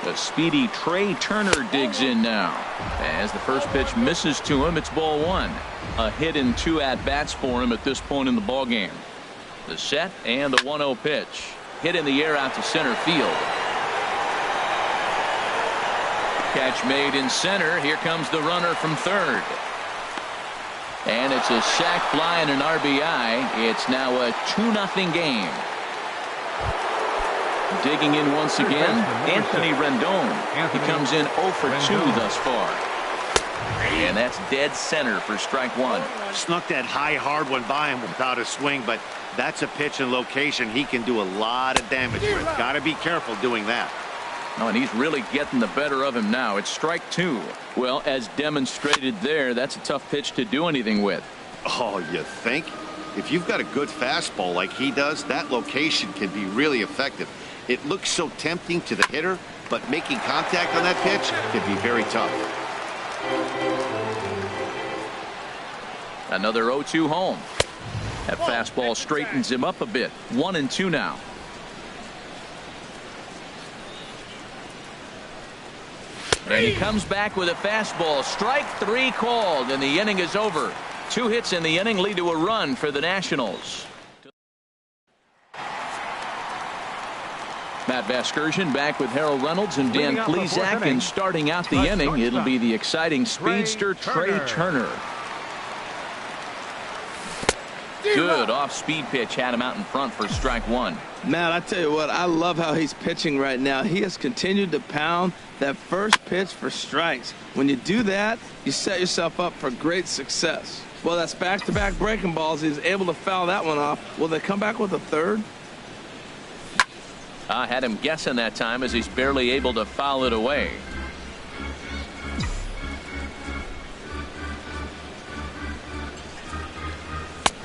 The speedy Trey Turner digs in now. As the first pitch misses to him, it's ball 1. A hit in 2 at-bats for him at this point in the ballgame. The set and the 1-0 pitch. Hit in the air out to center field. Catch made in center. Here comes the runner from third. And it's a sac fly and an RBI. It's now a 2-0 game. Digging in once again, Anthony Rendon. He comes in 0 for 2 thus far. And that's dead center for strike 1. Snuck that high hard one by him without a swing, but that's a pitch and location he can do a lot of damage with. Got to be careful doing that. Oh, and he's really getting the better of him now. It's strike 2. Well, as demonstrated there, that's a tough pitch to do anything with. Oh, you think? If you've got a good fastball like he does, that location can be really effective. It looks so tempting to the hitter, but making contact on that pitch can be very tough. Another 0-2 home. That fastball straightens him up a bit. 1-2 now. And he comes back with a fastball. Strike 3 called, and the inning is over. 2 hits in the inning lead to a run for the Nationals. Matt Vasgersian back with Harold Reynolds and Dan Plesac, and starting out the inning, it'll be the exciting speedster Trey Turner. Good off-speed pitch, had him out in front for strike 1. Matt, I tell you what, I love how he's pitching right now. He has continued to pound that first pitch for strikes. When you do that, you set yourself up for great success. Well, that's back-to-back breaking balls. He's able to foul that one off. Will they come back with a third? I had him guessing that time as he's barely able to foul it away.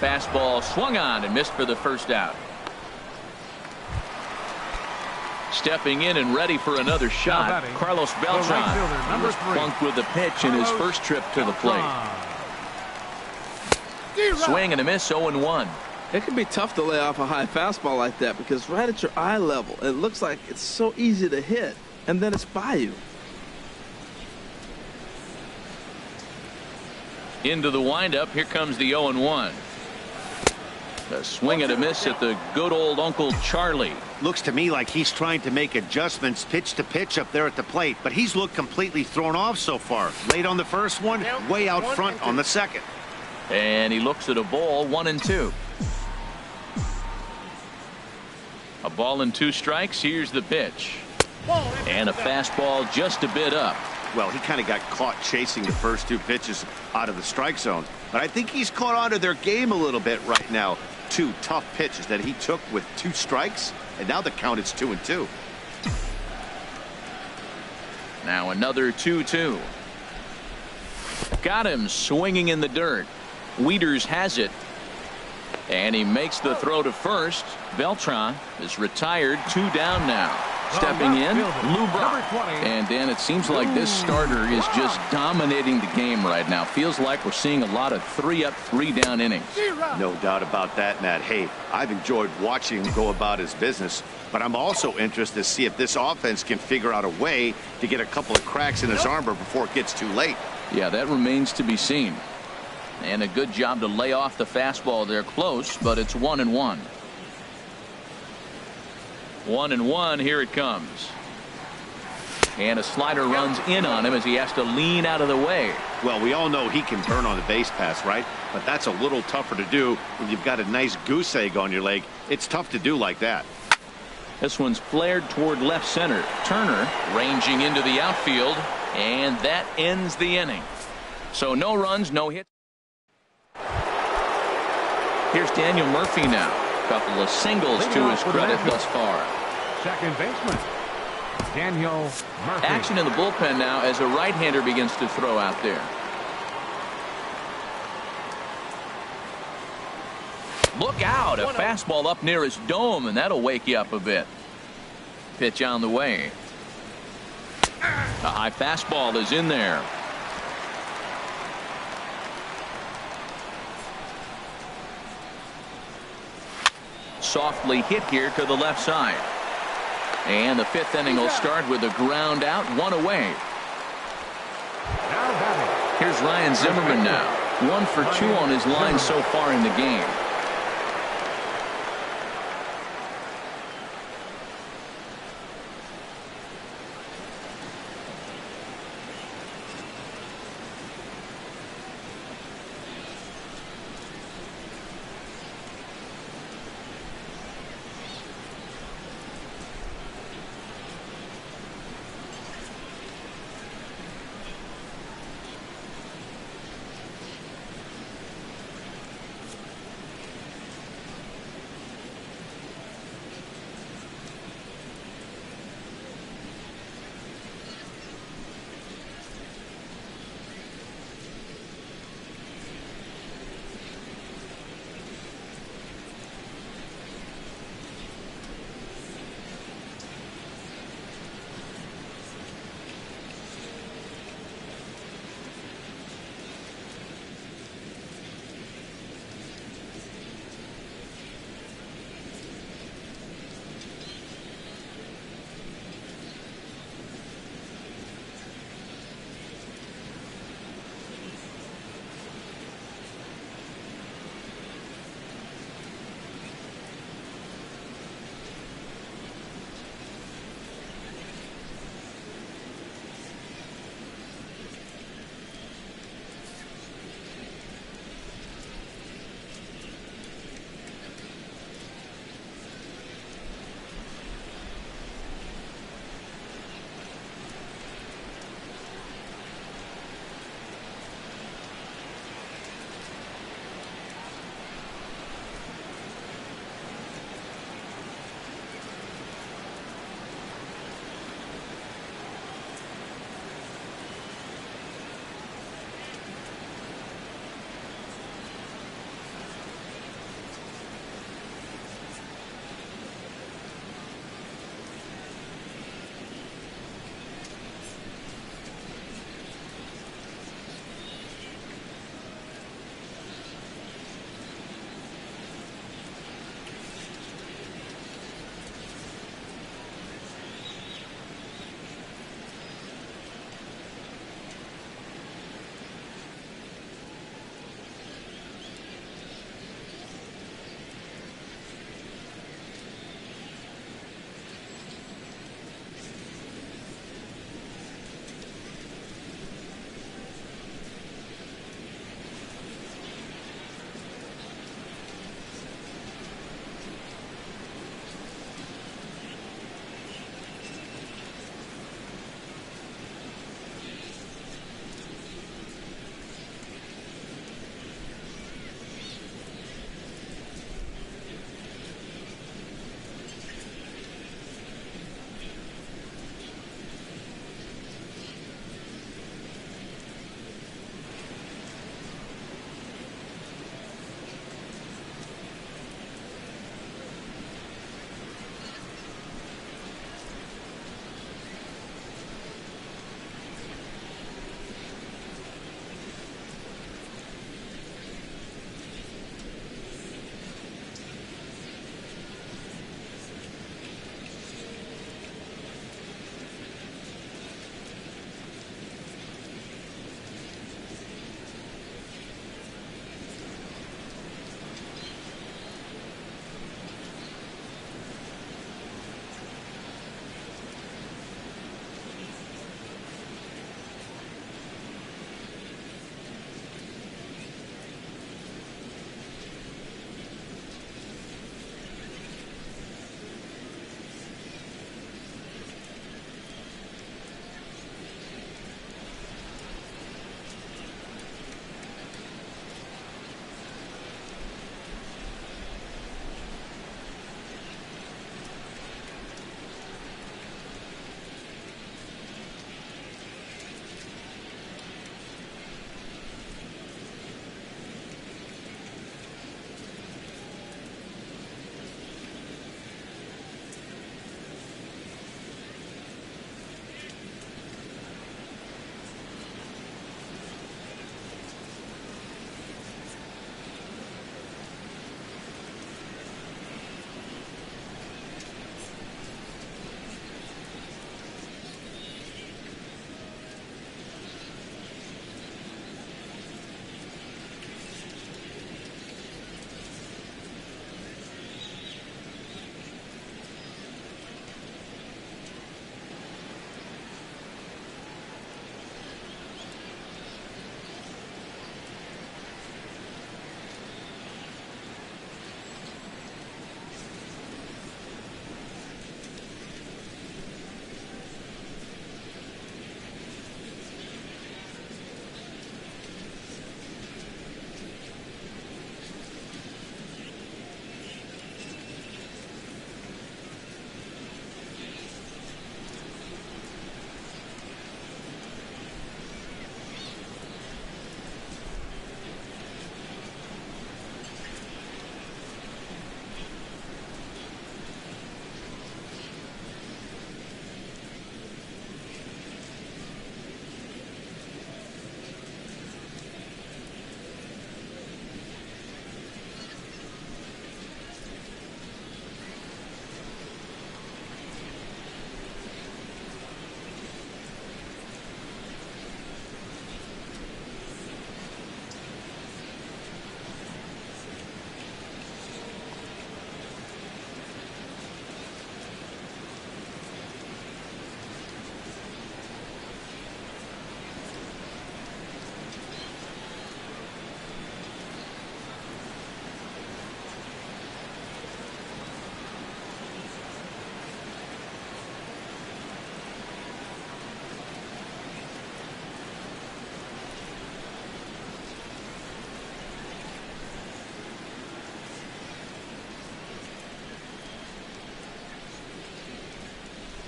Fastball swung on and missed for the first out. Stepping in and ready for another shot, Carlos Beltran was plunked with a pitch in his first trip to the plate. Swing and a miss, 0-1. It can be tough to lay off a high fastball like that because right at your eye level, it looks like it's so easy to hit, and then it's by you. Into the windup, here comes the 0-1. A swing and a miss at the good old Uncle Charlie. Looks to me like he's trying to make adjustments pitch to pitch up there at the plate, but he's looked completely thrown off so far. Late on the first one, way out front on the second. And he looks at a ball, 1-2. A ball and 2 strikes. Here's the pitch. And a fastball just a bit up. Well, he kind of got caught chasing the first 2 pitches out of the strike zone. But I think he's caught on to their game a little bit right now. 2 tough pitches that he took with 2 strikes, and now the count is 2-2. Now another 2-2. Got him swinging in the dirt. Wieters has it. And he makes the throw to first. Beltran is retired, 2 down now. Stepping in, Lou Brock. And Dan, it seems like this starter is just dominating the game right now. Feels like we're seeing a lot of 3-up, 3-down innings. No doubt about that, Matt. Hey, I've enjoyed watching him go about his business, but I'm also interested to see if this offense can figure out a way to get a couple of cracks in his armor before it gets too late. Yeah, that remains to be seen. And a good job to lay off the fastball there close, but it's 1-1. 1-1, here it comes. And a slider runs in on him as he has to lean out of the way. Well, we all know he can burn on the base pass, right? But that's a little tougher to do when you've got a nice goose egg on your leg. It's tough to do like that. This one's flared toward left center. Turner ranging into the outfield, and that ends the inning. So no runs, no hits. Here's Daniel Murphy now. Couple of singles to his credit thus far. Second baseman, Daniel Murphy. Action in the bullpen now as a right-hander begins to throw out there. Look out, a fastball up near his dome, and that'll wake you up a bit. Pitch on the way. A high fastball is in there. Softly hit here to the left side. And the 5th inning will start with a ground out, 1 away. Here's Ryan Zimmerman now. 1 for 2 on his line so far in the game.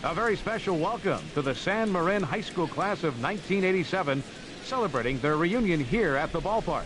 A very special welcome to the San Marin High School class of 1987, celebrating their reunion here at the ballpark.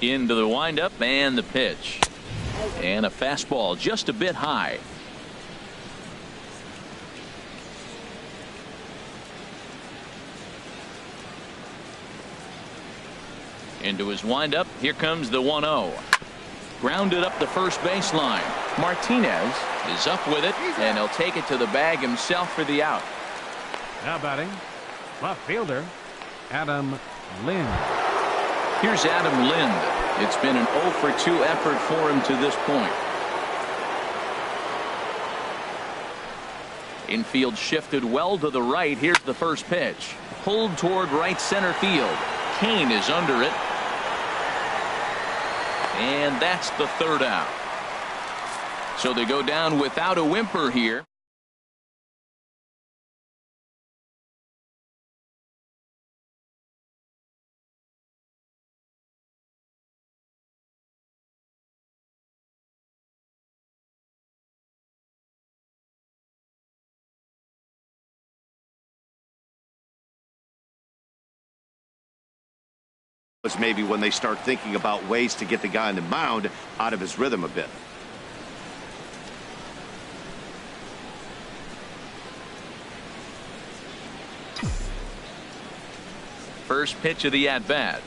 Into the windup and the pitch. And a fastball just a bit high. Into his windup. Here comes the 1-0. Grounded up the first baseline. Martinez is up with it, and he'll take it to the bag himself for the out. Now batting, left fielder, Adam Lind. Here's Adam Lind. It's been an 0 for 2 effort for him to this point. Infield shifted well to the right. Here's the first pitch. Pulled toward right center field. Kane is under it. And that's the third out. So they go down without a whimper here. Was maybe when they start thinking about ways to get the guy on the mound out of his rhythm a bit. First pitch of the at-bat.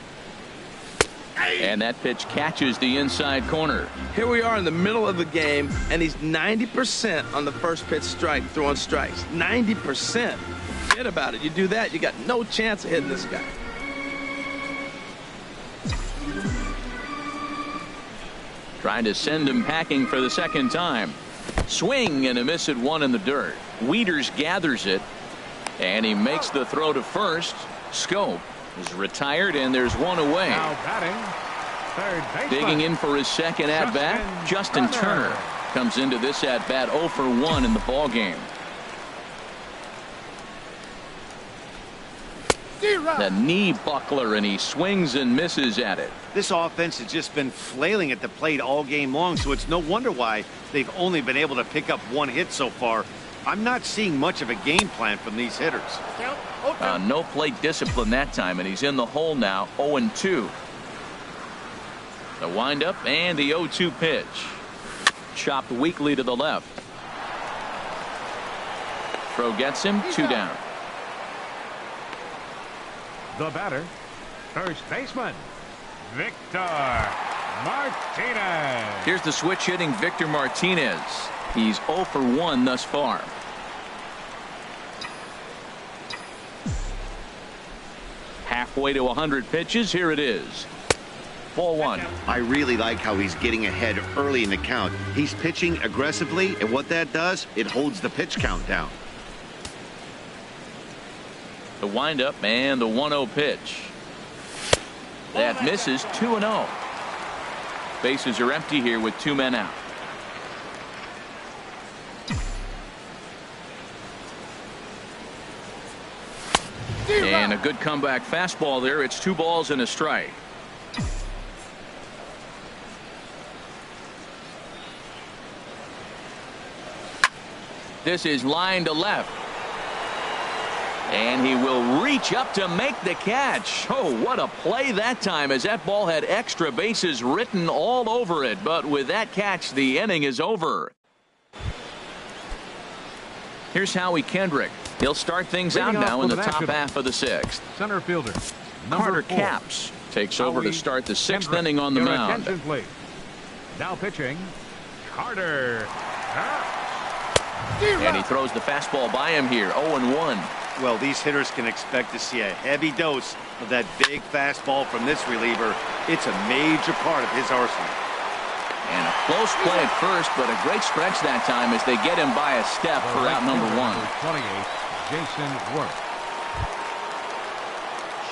And that pitch catches the inside corner. Here we are in the middle of the game, and he's 90% on the first pitch strike, throwing strikes. 90%. Forget about it. You do that, you got no chance of hitting this guy. Trying to send him packing for the second time. Swing and a miss at one in the dirt. Wieters gathers it, and he makes the throw to first. Scope is retired, and there's one away. Now batting, third baseman. Digging in for his second at-bat, Justin Turner comes into this at-bat 0 for 1 in the ball game. The knee buckler, and he swings and misses at it. This offense has just been flailing at the plate all game long, so it's no wonder why they've only been able to pick up one hit so far. I'm not seeing much of a game plan from these hitters. No plate discipline that time, and he's in the hole now, 0-2. The windup and the 0-2 pitch. Chopped weakly to the left. Throw gets him, 2 down. The batter, first baseman, Victor Martinez. Here's the switch hitting Victor Martinez. He's 0 for 1 thus far. Halfway to 100 pitches. Here it is. Ball one. I really like how he's getting ahead early in the count. He's pitching aggressively, and what that does, it holds the pitch count down. The windup and the 1-0 pitch. That misses. 2-0. Bases are empty here with 2 men out. And a good comeback fastball there. It's 2 balls and a strike. This is line to left. And he will reach up to make the catch. Oh, what a play that time, as that ball had extra bases written all over it. But with that catch, the inning is over. Here's Howie Kendrick. He'll start things out now in the top half of the 6th. Center fielder Carter 4. Capps takes over to start the 6th inning on the Your mound. attention, please. Now pitching, Carter. And he throws the fastball by him here. 0-1. Well, these hitters can expect to see a heavy dose of that big fastball from this reliever. It's a major part of his arsenal. And a close play at first, but a great stretch that time as they get him by a step for out number 1. 28, Jason Worth.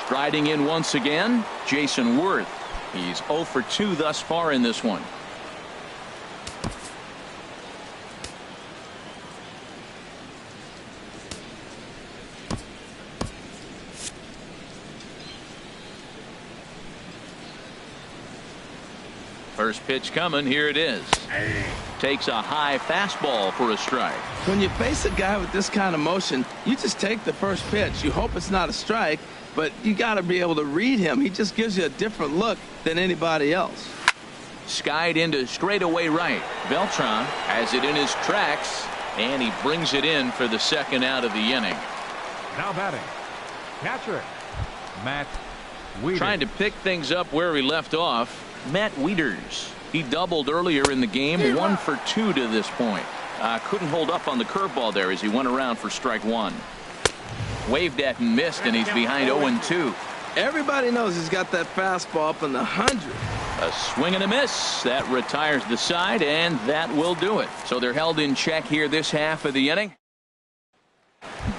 Striding in once again, Jason Worth. He's 0 for 2 thus far in this one. First pitch coming. Here it is. Takes a high fastball for a strike. When you face a guy with this kind of motion, you just take the first pitch. You hope it's not a strike, but you got to be able to read him. He just gives you a different look than anybody else. Skied into straightaway right. Beltran has it in his tracks, and he brings it in for the 2nd out of the inning. Now batting, catcher Matt Wieters. Trying to pick things up where he left off. Matt Wieters. He doubled earlier in the game. 1 for 2 to this point. Couldn't hold up on the curveball there as he went around for strike 1. Waved at and missed, and he's behind 0-2. Everybody knows he's got that fastball up in the 100. A swing and a miss. That retires the side, and that will do it. So they're held in check here this half of the inning.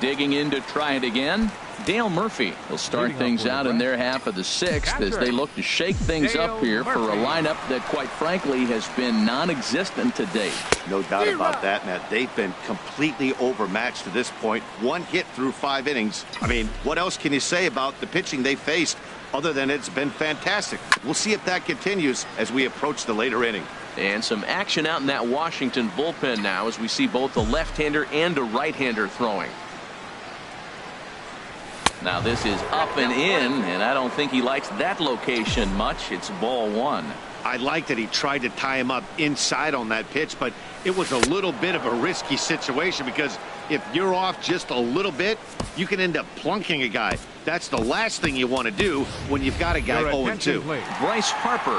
Digging in to try it again. Dale Murphy will start things out in their half of the 6th as they look to shake things up here for a lineup that, quite frankly, has been non-existent to date. No doubt about that, Matt. They've been completely overmatched to this point. 1 hit through 5 innings. I mean, what else can you say about the pitching they faced other than it's been fantastic? We'll see if that continues as we approach the later inning. And some action out in that Washington bullpen now as we see both a left-hander and a right-hander throwing. Now this is up and in, and I don't think he likes that location much. It's ball 1. I like that he tried to tie him up inside on that pitch, but it was a little bit of a risky situation because if you're off just a little bit, you can end up plunking a guy. That's the last thing you want to do when you've got a guy 0-2. Bryce Harper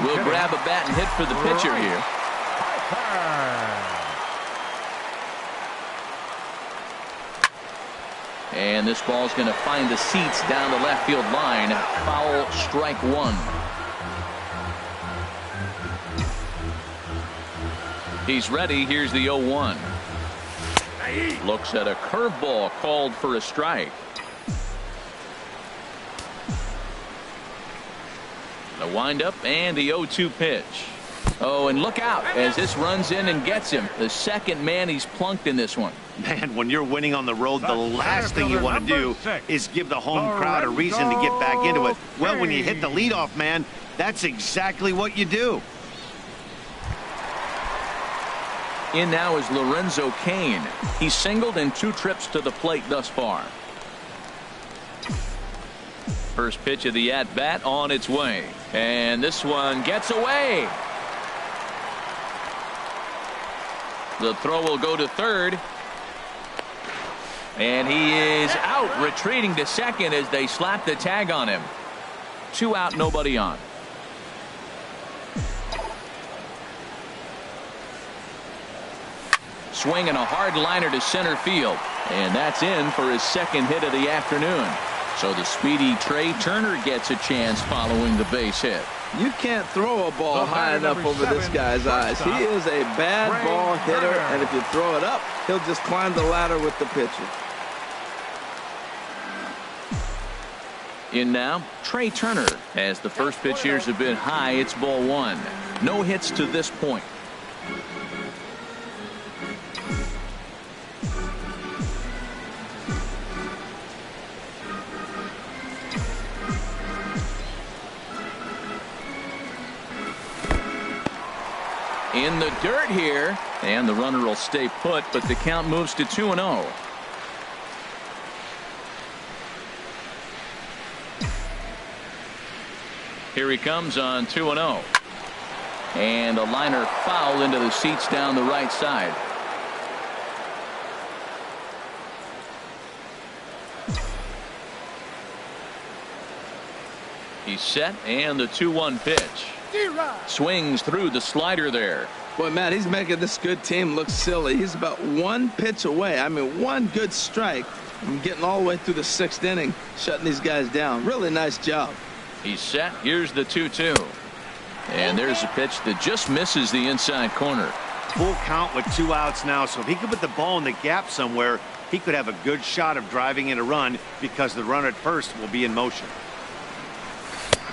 will grab a bat and hit for the pitcher here. And this ball's going to find the seats down the left field line. Foul, strike 1. He's ready. Here's the 0-1. Looks at a curveball called for a strike. The windup and the 0-2 pitch. Oh, and look out as this runs in and gets him. The 2nd man he's plunked in this one. Man, when you're winning on the road, the last thing you want to do is give the home crowd a reason to get back into it. Well, when you hit the leadoff man, that's exactly what you do. In now is Lorenzo Cain. He's singled in 2 trips to the plate thus far. First pitch of the at-bat on its way. And this one gets away. The throw will go to 3rd. And he is out, retreating to 2nd as they slap the tag on him. 2 out, nobody on. Swing and a hard liner to center field. And that's in for his 2nd hit of the afternoon. So the speedy Trey Turner gets a chance following the base hit. You can't throw a ball high enough over this guy's eyes. He is a bad ball hitter, and if you throw it up, he'll just climb the ladder with the pitcher. In now, Trey Turner. As the first pitch here is a bit high, it's ball one. No hits to this point. In the dirt here, and the runner will stay put, but the count moves to 2-0. Here he comes on 2-0. And a liner foul into the seats down the right side. He's set, and the 2-1 pitch. Swings through the slider there. Boy, Matt, he's making this good team look silly. He's about one pitch away. I mean, one good strike from getting all the way through the 6th inning, shutting these guys down. Really nice job. He's set. Here's the 2-2. And there's a pitch that just misses the inside corner. Full count with 2 outs now, so if he could put the ball in the gap somewhere, he could have a good shot of driving in a run because the runner at first will be in motion.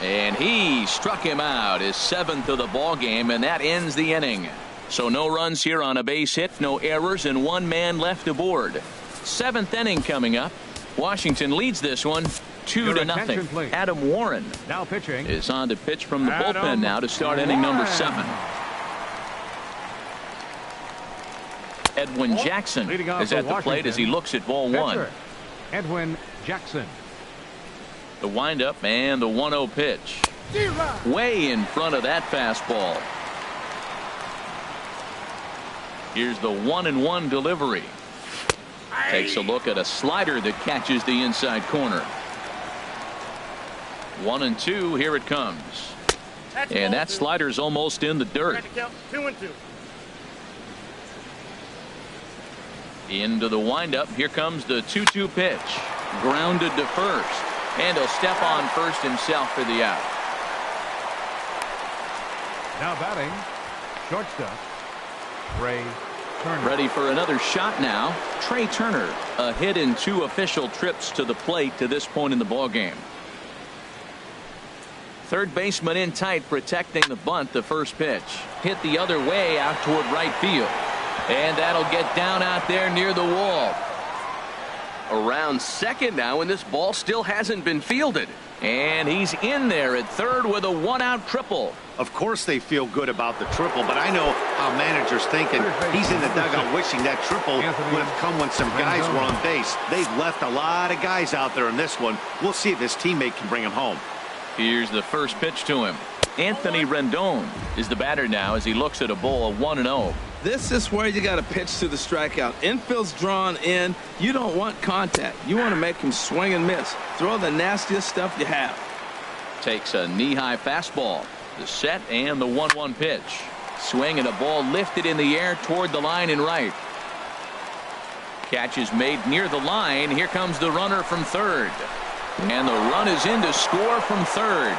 And he struck him out, his 7th of the ball game, and that ends the inning. So no runs here on a base hit, no errors, and 1 man left aboard. 7th inning coming up. Washington leads this one 2-0. Adam Warren now pitching is on to pitch from the bullpen now to start inning number 7. Edwin Jackson is at the plate as he looks at ball 1. Edwin Jackson. The windup and the 1-0 pitch. Way in front of that fastball. Here's the 1-1 delivery. Takes a look at a slider that catches the inside corner. 1-2. Here it comes. And that slider's almost in the dirt. 2-2. Into the windup. Here comes the 2-2 pitch. Grounded to first. And he'll step on first himself for the out. Now batting, shortstop, Trey Turner. Ready for another shot now. Trey Turner, a hit in 2 official trips to the plate to this point in the ballgame. Third baseman in tight, protecting the bunt. The first pitch hit the other way out toward right field. And that'll get down out there near the wall. Around second now, and this ball still hasn't been fielded. And he's in there at third with a 1-out triple. Of course they feel good about the triple, but I know how managers thinking. He's in the dugout wishing that triple would have come when some guys were on base. They've left a lot of guys out there in this one. We'll see if his teammate can bring him home. Here's the first pitch to him. Anthony Rendon is the batter now as he looks at a ball of 1-0. This is where you got to pitch to the strikeout. Infield's drawn in. You don't want contact. You want to make him swing and miss. Throw the nastiest stuff you have. Takes a knee-high fastball. The set and the 1-1 pitch. Swing and a ball lifted in the air toward the line and right. Catch is made near the line. Here comes the runner from third. And the run is in to score from third.